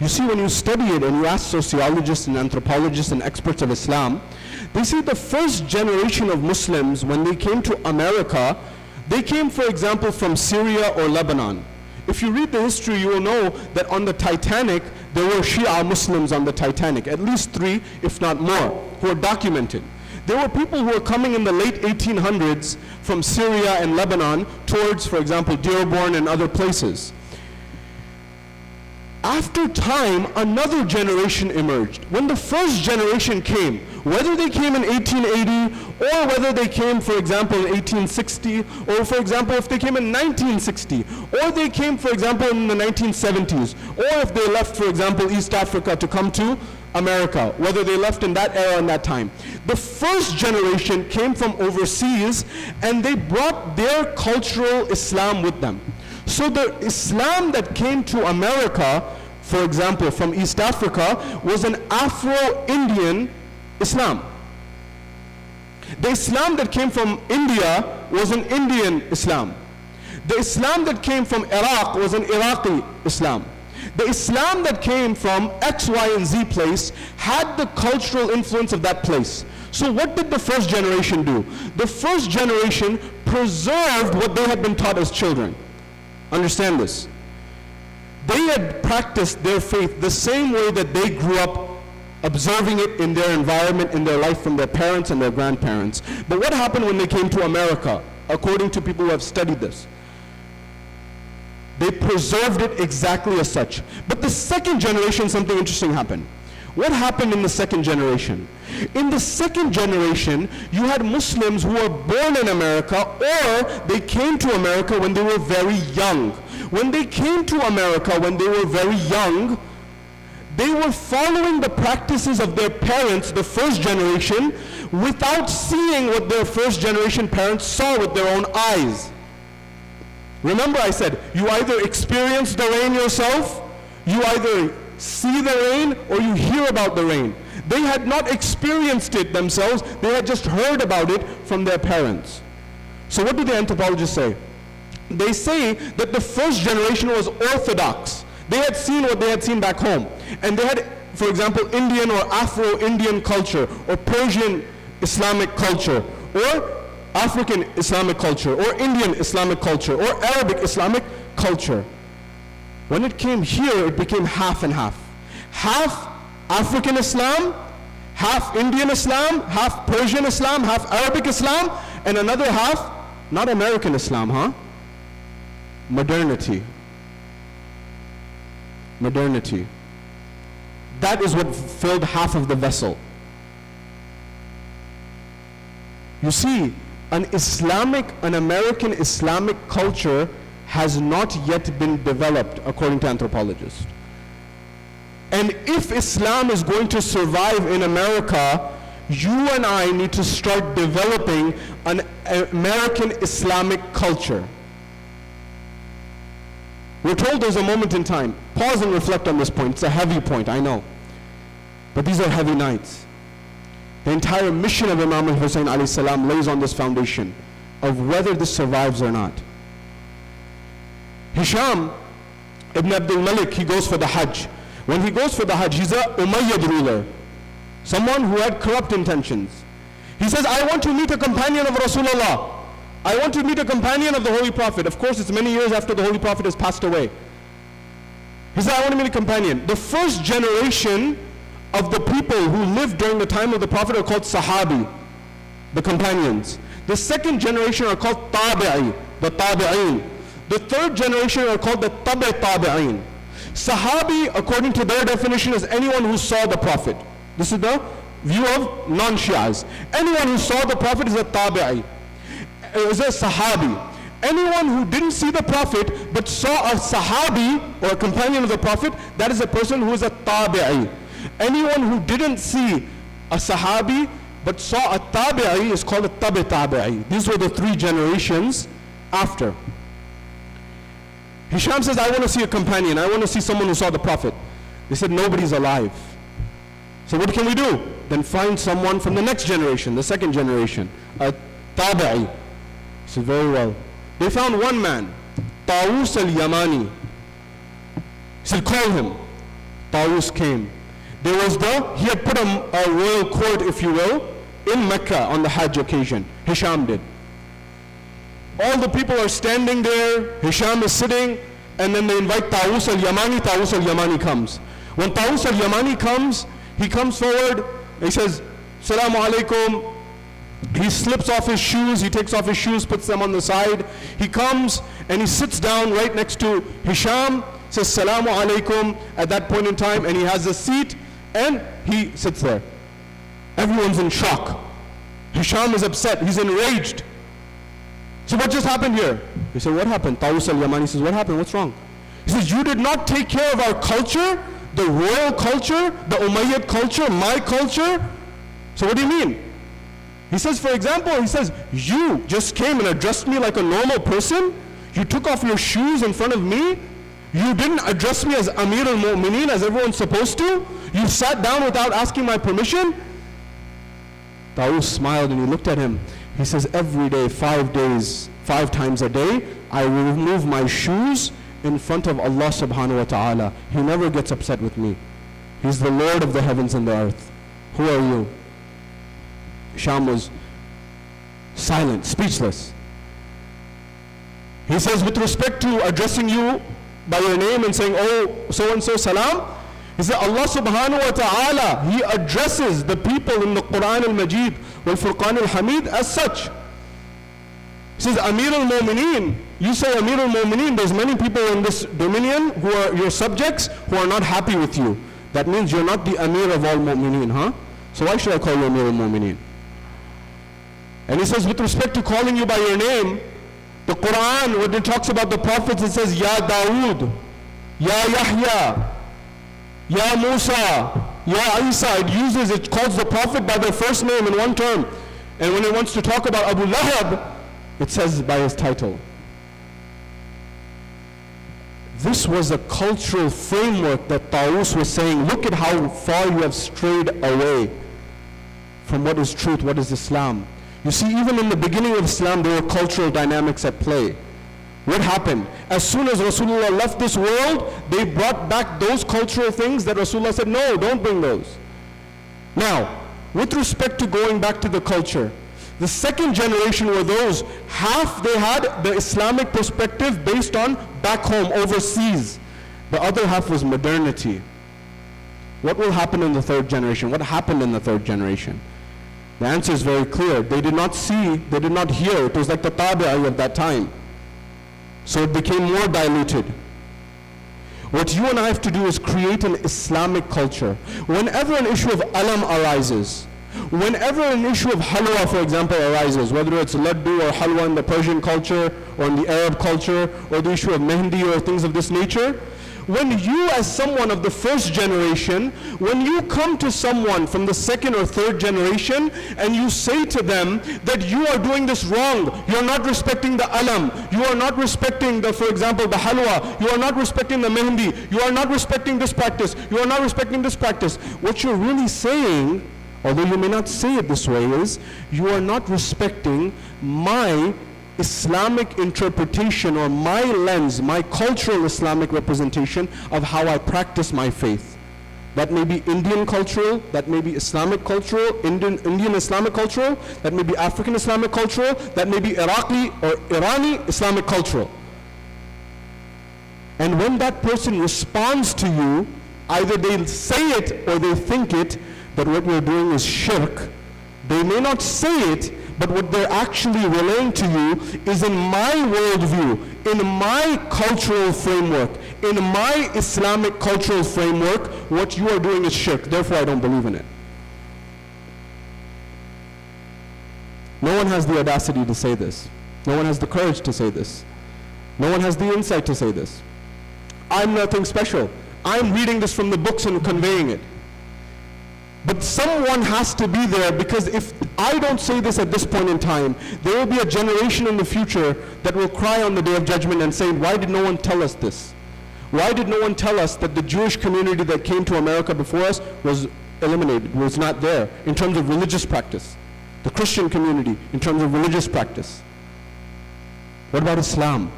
S5: You see, when you study it and you ask sociologists and anthropologists and experts of Islam, they say the first generation of Muslims, when they came to America, they came, for example, from Syria or Lebanon. If you read the history, you will know that on the Titanic, there were Shia Muslims on the Titanic, at least 3, if not more, who are documented. There were people who were coming in the late 1800s from Syria and Lebanon towards, for example, Dearborn and other places. After time, another generation emerged. When the first generation came, whether they came in 1880 or whether they came, for example, in 1860, or for example, if they came in 1960, or they came, for example, in the 1970s, or if they left, for example, East Africa to come to America, whether they left in that era and that time. The first generation came from overseas and they brought their cultural Islam with them. So the Islam that came to America, for example, from East Africa, was an Afro-Indian Islam. The Islam that came from India was an Indian Islam. The Islam that came from Iraq was an Iraqi Islam. The Islam that came from X, Y, and Z place had the cultural influence of that place. So what did the first generation do? The first generation preserved what they had been taught as children. Understand this. They had practiced their faith the same way that they grew up observing it in their environment, in their life from their parents and their grandparents. But what happened when they came to America, according to people who have studied this? They preserved it exactly as such. But the second generation, something interesting happened. What happened in the second generation? In the second generation, you had Muslims who were born in America, or they came to America when they were very young. When they came to America when they were very young, they were following the practices of their parents, the first generation, without seeing what their first generation parents saw with their own eyes. Remember I said, you either experience the rain yourself, you either see the rain, or you hear about the rain. They had not experienced it themselves, they had just heard about it from their parents. So what do the anthropologists say? They say that the first generation was orthodox. They had seen what they had seen back home. And they had, for example, Indian or Afro-Indian culture, or Persian Islamic culture, or African Islamic culture, or Indian Islamic culture, or Arabic Islamic culture. When it came here, it became half and half. Half African Islam, half Indian Islam, half Persian Islam, half Arabic Islam, and another half, not American Islam, huh? Modernity. Modernity. That is what filled half of the vessel. You see, an American Islamic culture has not yet been developed, according to anthropologists. And if Islam is going to survive in America, you and I need to start developing an American Islamic culture. We're told there's a moment in time. Pause and reflect on this point. It's a heavy point, I know. But these are heavy nights. The entire mission of Imam al-Hussein alayhi salam lays on this foundation of whether this survives or not. Hisham ibn Abdul Malik, he goes for the Hajj. When he goes for the Hajj, he's a Umayyad ruler, someone who had corrupt intentions. He says, I want to meet a companion of Rasulullah. I want to meet a companion of the Holy Prophet. Of course, it's many years after the Holy Prophet has passed away. He said, I want to meet a companion. The first generation of the people who lived during the time of the Prophet are called Sahabi, the companions. The second generation are called Tabi'i, the Tabi'een. The third generation are called the Tabi' Tabi'een. Sahabi, according to their definition, is anyone who saw the Prophet. This is the view of non-Shias. Anyone who saw the Prophet is a Tabi'i, is a Sahabi. Anyone who didn't see the Prophet but saw a Sahabi or a companion of the Prophet, that is a person who is a Tabi'i. Anyone who didn't see a Sahabi but saw a Tabi'i is called a Tabi' Tabi'i. These were the three generations after. Hisham says, I want to see a companion. I want to see someone who saw the Prophet. They said, nobody's alive. So what can we do? Then find someone from the next generation, the second generation, a Tabi'i. He said, very well. They found one man, Tawus al-Yamani. He said, call him. Tawus came. There was he had put a royal court, if you will, in Mecca on the Hajj occasion. Hisham did. All the people are standing there, Hisham is sitting, and then they invite Tawus al-Yamani. Tawus al-Yamani comes. When Tawus al-Yamani comes, he comes forward, he says, Salamu alaikum. He slips off his shoes, he takes off his shoes, puts them on the side. He comes and he sits down right next to Hisham, says Salamu alaikum at that point in time, and he has a seat and he sits there. Everyone's in shock. Hisham is upset, he's enraged. So what just happened here? He said, what happened? Tawus al-Yamani says, what happened? What's wrong? He says, you did not take care of our culture, the royal culture, the Umayyad culture, my culture. So what do you mean? He says, for example, he says, you just came and addressed me like a normal person. You took off your shoes in front of me. You didn't address me as Amir al-Mu'mineen as everyone's supposed to. You sat down without asking my permission. Taus smiled and he looked at him. He says, every day, 5 days, 5 times a day, I will remove my shoes in front of Allah subhanahu wa ta'ala. He never gets upset with me. He's the Lord of the heavens and the earth. Who are you? Hisham was silent, speechless. He says, with respect to addressing you by your name and saying, oh, so-and-so, salam, he said, Allah subhanahu wa ta'ala, He addresses the people in the Quran al-Majid wal Furqan al-Hamid as such. He says, Amir al-Mu'mineen, you say Amir al-Mu'mineen, there's many people in this dominion who are your subjects who are not happy with you. That means you're not the Amir of all Mu'mineen, huh? So why should I call you Amir al-Mu'mineen? And he says, with respect to calling you by your name, the Quran, when it talks about the prophets, it says, Ya Dawood, Ya Yahya, Ya Musa, Ya Isa. It calls the prophet by their first name in one term. And when it wants to talk about Abu Lahab, it says by his title. This was a cultural framework that Taus was saying, look at how far you have strayed away from what is truth, what is Islam. You see, even in the beginning of Islam, there were cultural dynamics at play. What happened? As soon as Rasulullah left this world, they brought back those cultural things that Rasulullah said, no, don't bring those. Now, with respect to going back to the culture, the second generation were those, half they had the Islamic perspective based on back home, overseas. The other half was modernity. What will happen in the third generation? What happened in the third generation? The answer is very clear. They did not see, they did not hear. It was like the tabi'i of that time. So it became more diluted. What you and I have to do is create an Islamic culture. Whenever an issue of alam arises, whenever an issue of halwa, for example, arises, whether it's laddu or halwa in the Persian culture or in the Arab culture, or the issue of mehndi or things of this nature, when you as someone of the first generation, when you come to someone from the second or third generation and you say to them that you are doing this wrong, you are not respecting the alam, you are not respecting the, for example, the halwa, you are not respecting the mehndi, you are not respecting this practice, you are not respecting this practice, what you're really saying, although you may not say it this way, is you are not respecting my Islamic interpretation or my lens, my cultural Islamic representation of how I practice my faith. That may be Indian cultural, that may be Islamic cultural, Indian Islamic cultural, that may be African Islamic cultural, that may be Iraqi or Irani Islamic cultural. And when that person responds to you, either they say it or they think it, that what you're doing is shirk. They may not say it, but what they're actually relaying to you is, in my worldview, in my cultural framework, in my Islamic cultural framework, what you are doing is shirk. Therefore, I don't believe in it. No one has the audacity to say this. No one has the courage to say this. No one has the insight to say this. I'm nothing special. I'm reading this from the books and conveying it. But someone has to be there, because if I don't say this at this point in time, there will be a generation in the future that will cry on the Day of Judgment and say, why did no one tell us this? Why did no one tell us that the Jewish community that came to America before us was eliminated, was not there in terms of religious practice? The Christian community in terms of religious practice. What about Islam?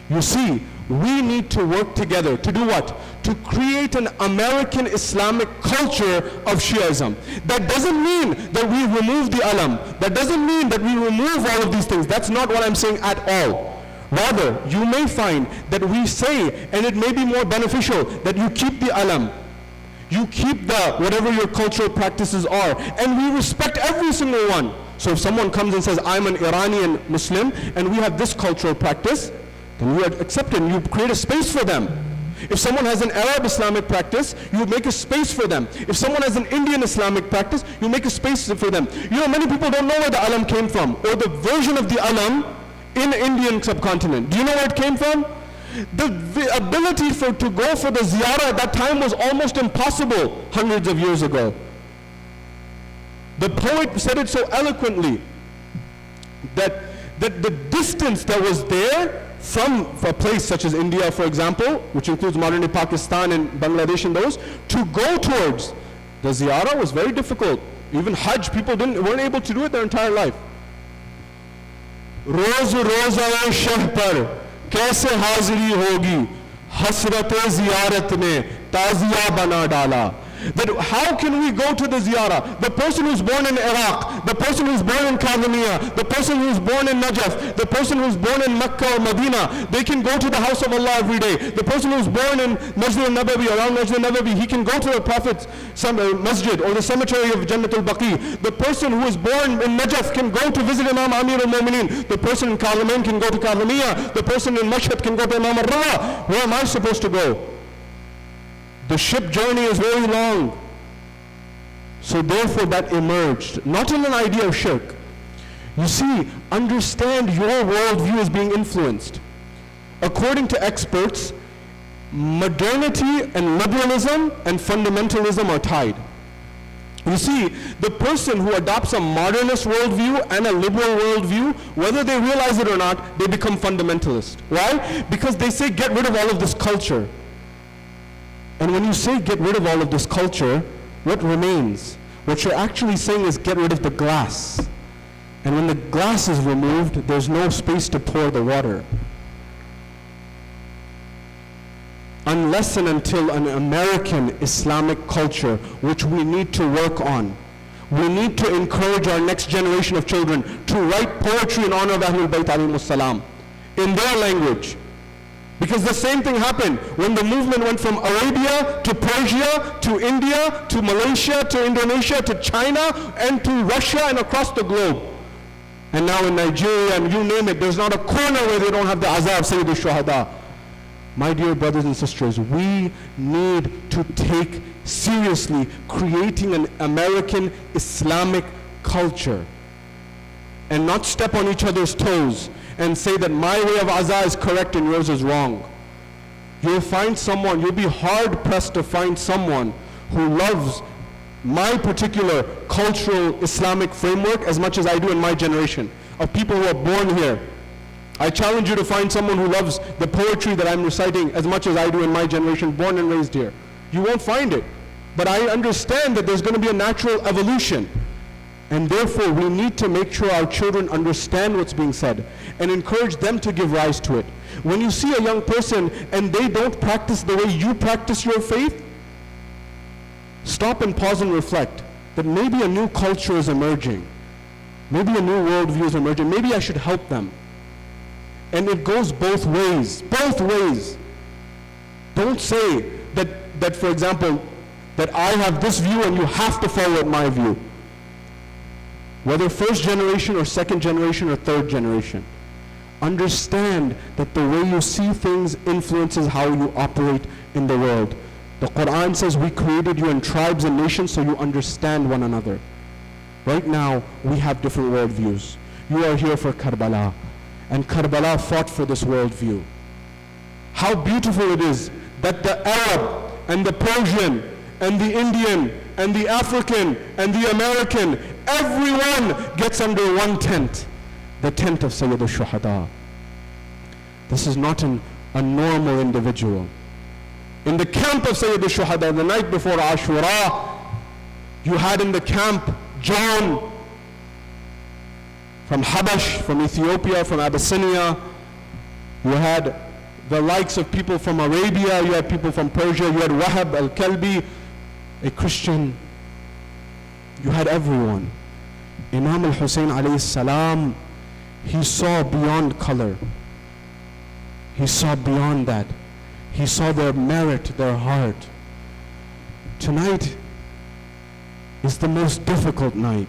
S5: You see, we need to work together to do what? To create an American Islamic culture of Shiaism. That doesn't mean that we remove the alam. That doesn't mean that we remove all of these things. That's not what I'm saying at all. Rather, you may find that we say, and it may be more beneficial, that you keep the alam. You keep the, whatever your cultural practices are, and we respect every single one. So if someone comes and says, I'm an Iranian Muslim, and we have this cultural practice, then you accept it and you create a space for them. If someone has an Arab Islamic practice, you make a space for them. If someone has an Indian Islamic practice, you make a space for them. You know, many people don't know where the alam came from, or the version of the alam in the Indian subcontinent. Do you know where it came from? The ability to go for the ziyarah at that time was almost impossible hundreds of years ago. The poet said it so eloquently that the distance that was there from a place such as India, for example, which includes modern-day Pakistan and Bangladesh and those, to go towards the ziyarah was very difficult. Even Hajj, people weren't able to do it their entire life. रोज रोज़ा शह पर कैसे हाजिरी होगी, हसरत ज़ियारत ने ताज़िया बना डाला. That how can we go to the ziyarah? The person who's born in Iraq, the person who's born in Karbala, the person who's born in Najaf, the person who's born in Mecca or Medina, they can go to the house of Allah every day. The person who's born in Masjid al-Nabawi, around Masjid al-Nabawi, he can go to the Prophet's masjid or the cemetery of Jannat al-Baqi. The person who is born in Najaf can go to visit Imam Amir al-Mu'mineen. The person in Karbala can go to Karbala. The person in Mashhad can go to Imam al-Rawa. Where am I supposed to go? The ship journey is very long. So therefore that emerged, not in an idea of shirk. You see, understand your worldview is being influenced. According to experts, modernity and liberalism and fundamentalism are tied. You see, the person who adopts a modernist worldview and a liberal worldview, whether they realize it or not, they become fundamentalist. Why? Because they say get rid of all of this culture. And when you say get rid of all of this culture, what remains? What you're actually saying is get rid of the glass. And when the glass is removed, there's no space to pour the water. Unless and until an American Islamic culture, which we need to work on, we need to encourage our next generation of children to write poetry in honor of Ahlul Bayt alayhimus salam in their language. Because the same thing happened when the movement went from Arabia to Persia to India to Malaysia to Indonesia to China and to Russia and across the globe. And now in Nigeria and you name it, there's not a corner where they don't have the azab Sayyid al-Shuhada. My dear brothers and sisters, we need to take seriously creating an American Islamic culture and not step on each other's toes and say that my way of azah is correct and yours is wrong. You'll find someone, you'll be hard pressed to find someone who loves my particular cultural Islamic framework as much as I do in my generation of people who are born here. I challenge you to find someone who loves the poetry that I'm reciting as much as I do in my generation, born and raised here. You won't find it. But I understand that there's going to be a natural evolution. And therefore, we need to make sure our children understand what's being said and encourage them to give rise to it. When you see a young person and they don't practice the way you practice your faith, stop and pause and reflect that maybe a new culture is emerging. Maybe a new worldview is emerging. Maybe I should help them. And it goes both ways. Both ways. Don't say that for example, that I have this view and you have to follow my view. Whether first generation or second generation or third generation. Understand that the way you see things influences how you operate in the world. The Quran says we created you in tribes and nations so you understand one another. Right now, we have different worldviews. You are here for Karbala, and Karbala fought for this worldview. How beautiful it is that the Arab and the Persian and the Indian and the African and the American, everyone gets under one tent, the tent of Sayyid al-Shuhada. This is not a normal individual. In the camp of Sayyid al-Shuhada, the night before Ashura, you had in the camp John from Habash, from Ethiopia, from Abyssinia. You had the likes of people from Arabia, you had people from Persia, you had Wahab al-Kalbi, a Christian. You had everyone. Imam al-Hussein alayhi salam, he saw beyond color. He saw beyond that. He saw their merit, their heart. Tonight is the most difficult night.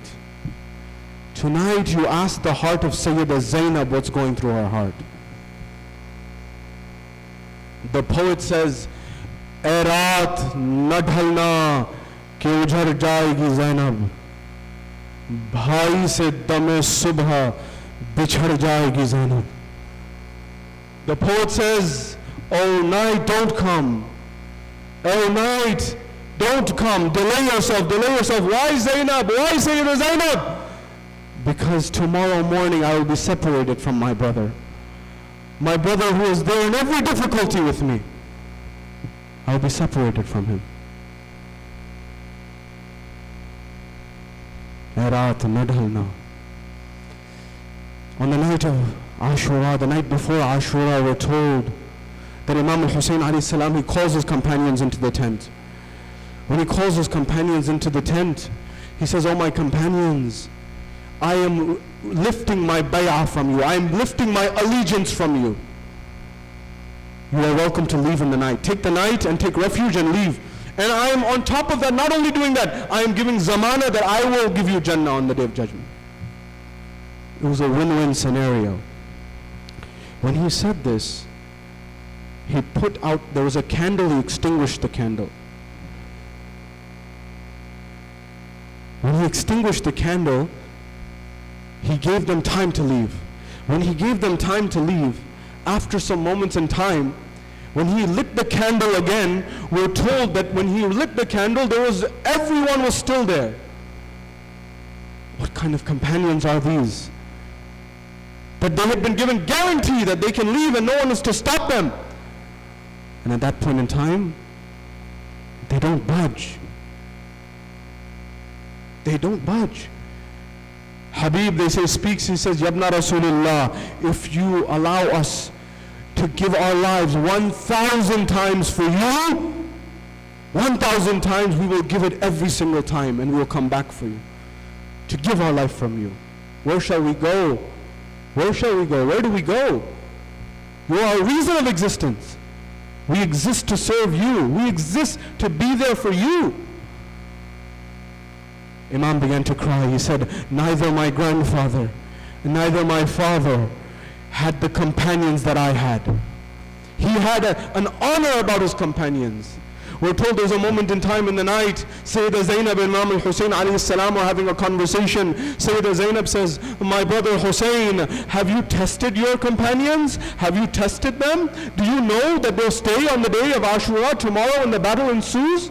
S5: Tonight you ask the heart of Sayyida Zainab what's going through her heart. The poet says, "Ae raat na dhalna ke ujhar jayegi Zainab, bhai se dame subha bichhad jayegi Zainab." The poet says, "Oh night, don't come. Oh night, don't come. Delay yourself, delay yourself. Why Zainab? Why Sayyida Zainab? Because tomorrow morning I will be separated from my brother. My brother who is there in every difficulty with me. I will be separated from him."
S6: raat na dhalna. On the night of Ashura, the night before Ashura, we're told that Imam al-Hussein alayhi salam, he calls his companions into the tent. When he calls his companions into the tent, he says, "Oh my companions, I am lifting my bay'ah from you. I am lifting my allegiance from you. You are welcome to leave in the night. Take the night and take refuge and leave. And I am on top of that, not only doing that, I am giving zamana that I will give you Jannah on the Day of Judgment." It was a win-win scenario. When he said this, he put out, there was a candle, he extinguished the candle. When he extinguished the candle, he gave them time to leave. When he gave them time to leave, after some moments in time, when he lit the candle again, we're told that when he lit the candle, everyone was still there. What kind of companions are these? That they had been given guarantee that they can leave and no one is to stop them. And at that point in time, they don't budge. They don't budge. Habib, they say, speaks, he says, "Yabna Rasulullah, if you allow us to give our lives 1,000 times for you, 1,000 times we will give it every single time and we will come back for you. To give our life from you. Where shall we go? Where shall we go? Where do we go? You are a reason of existence. We exist to serve you. We exist to be there for you." Imam began to cry. He said, "Neither my grandfather, neither my father had the companions that I had." He had an honor about his companions. We're told there's a moment in time in the night, Sayyidah Zainab and Imam al-Hussein alayhi salam were having a conversation. Sayyidah Zainab says, "My brother Hussein, have you tested your companions? Have you tested them? Do you know that they'll stay on the day of Ashura tomorrow when the battle ensues?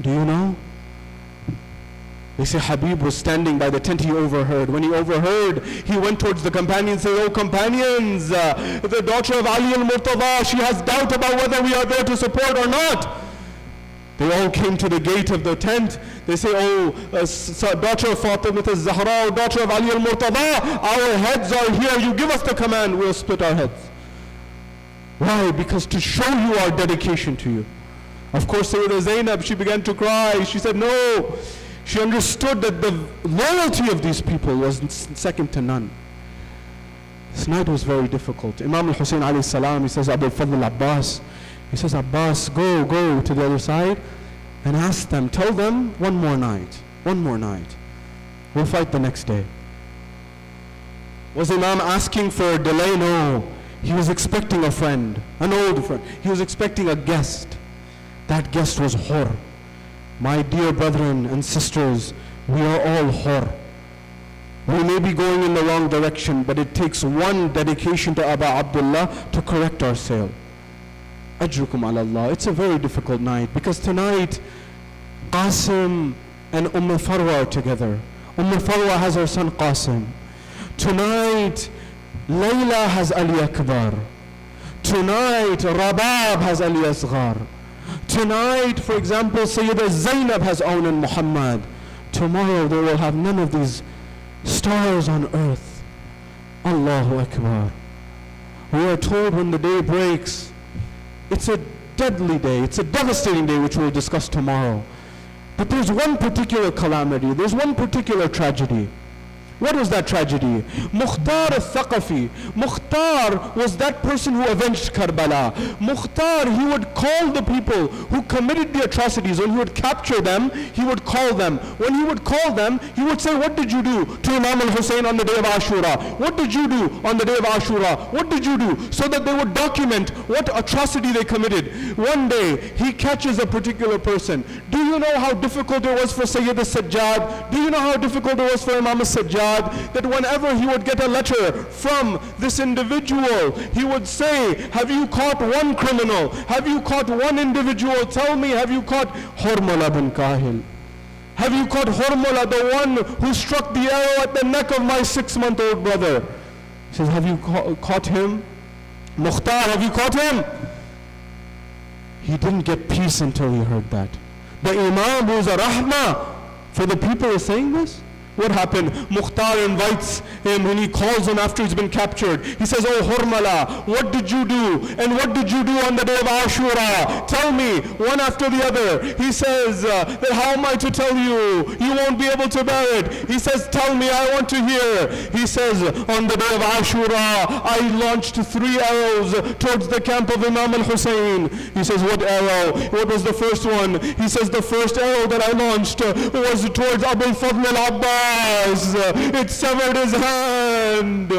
S6: Do you know?" They say Habib was standing by the tent, he overheard. When he overheard, he went towards the companions and said, "Oh companions, the daughter of Ali al-Murtada, she has doubt about whether we are there to support or not." They all came to the gate of the tent. They say, "Oh, daughter of Fatima al-Zahra, daughter of Ali al-Murtada, our heads are here. You give us the command, we'll split our heads." Why? Because to show you our dedication to you. Of course, Sayyidah Zainab, she began to cry. She said, "No." She understood that the loyalty of these people was second to none. This night was very difficult. Imam al-Hussein alayhi salam, he says, Abu Fadl Abbas, he says, "Abbas, go to the other side and ask them, tell them one more night. We'll fight the next day." Was Imam asking for a delay? No. He was expecting a friend, an old friend. He was expecting a guest. That guest was Hur. My dear brethren and sisters, we are all Hur. We may be going in the wrong direction, but it takes one dedication to Aba Abdullah to correct our sail. Ajrukum ala Allah. It's a very difficult night because tonight Qasim and Farwa are together. Farwa has her son Qasim. Tonight Layla has Ali Akbar. Tonight Rabab has Ali Asghar. Tonight, for example, Sayyidah Zainab has Awn Muhammad. Tomorrow they will have none of these stars on earth. Allahu Akbar. We are told when the day breaks, it's a deadly day, it's a devastating day which we'll discuss tomorrow. But there's one particular calamity, there's one particular tragedy. What was that tragedy? Mukhtar al-Thaqafi. Mukhtar was that person who avenged Karbala. Mukhtar, he would call the people who committed the atrocities. When he would capture them, he would call them. When he would call them, he would say, "What did you do to Imam al-Hussein on the day of Ashura? What did you do on the day of Ashura? What did you do?" So that they would document what atrocity they committed. One day, he catches a particular person. Do you know how difficult it was for Sayyid al-Sajjad? Do you know how difficult it was for Imam al-Sajjad? That whenever he would get a letter from this individual, he would say, "Have you caught one criminal? Have you caught one individual? Tell me, have you caught Hurmula bin Kahil? Have you caught Hurmula, the one who struck the arrow at the neck of my 6-month-old brother?" He says, "Have you caught him? Mukhtar, have you caught him?" He didn't get peace until he heard that. The Imam, who is a rahmah For the people is saying this? What happened? Mukhtar invites him and he calls him after he's been captured. He says, "Oh Hurmala, what did you do? And what did you do on the day of Ashura? Tell me, one after the other." He says, that how am I to tell you? You won't be able to bear it. He says, "Tell me, I want to hear." He says, "On the day of Ashura, I launched 3 arrows towards the camp of Imam al-Hussein." He says, "What arrow? What was the first one?" He says, "The first arrow that I launched was towards Abu al-Fadl al-Abbas. It severed his hand."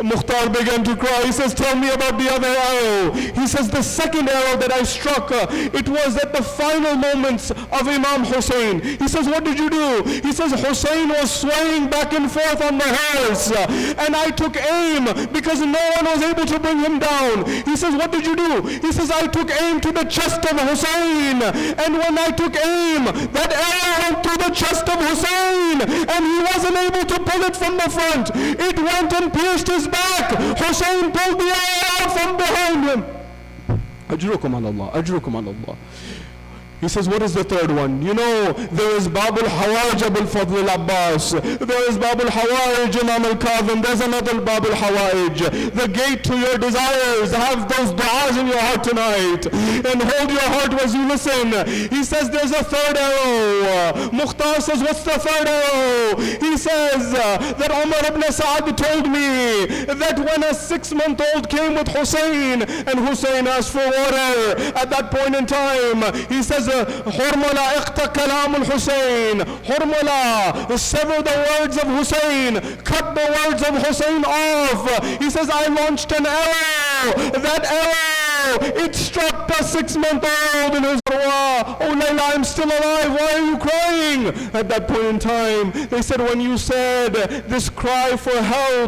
S6: Mukhtar began to cry. He says, "Tell me about the other arrow." He says, "The second arrow that I struck, it was at the final moments of Imam Hussein." He says, "What did you do?" He says, "Hussein was swaying back and forth on the horse, and I took aim because no one was able to bring him down." He says, "What did you do?" He says, "I took aim to the chest of Hussein, and when I took aim, that arrow went through the chest of Hussein, and he wasn't able to pull it from the front. It went and pierced his back. Hussein pulled the arrow out from behind him." Ajrukum ala Allah, ajrukum ala Allah. He says, "What is the third one?" You know, there is Bab al-Hawarij Abu al-Fadl al-Abbas. There is Bab al-Hawarij Imam al-Kazim. There's another Bab al-Hawarij. The gate to your desires. Have those du'as in your heart tonight. And hold your heart as you listen. He says there's a third arrow. Mukhtar says, "What's the third arrow?" He says that Umar ibn Sa'ad told me that when a 6-month-old came with Hussein and Hussein asked for water, at that point in time, he says, "Hurmala iqta kalam al-Hussein." Hurmala, sever the words of Hussein, cut the words of Hussein off. He says, "I launched an arrow. That arrow, it struck the 6-month-old in his arwah. Oh Layla, I'm still alive. Why are you crying?" At that point in time, they said, "When you said this cry for help,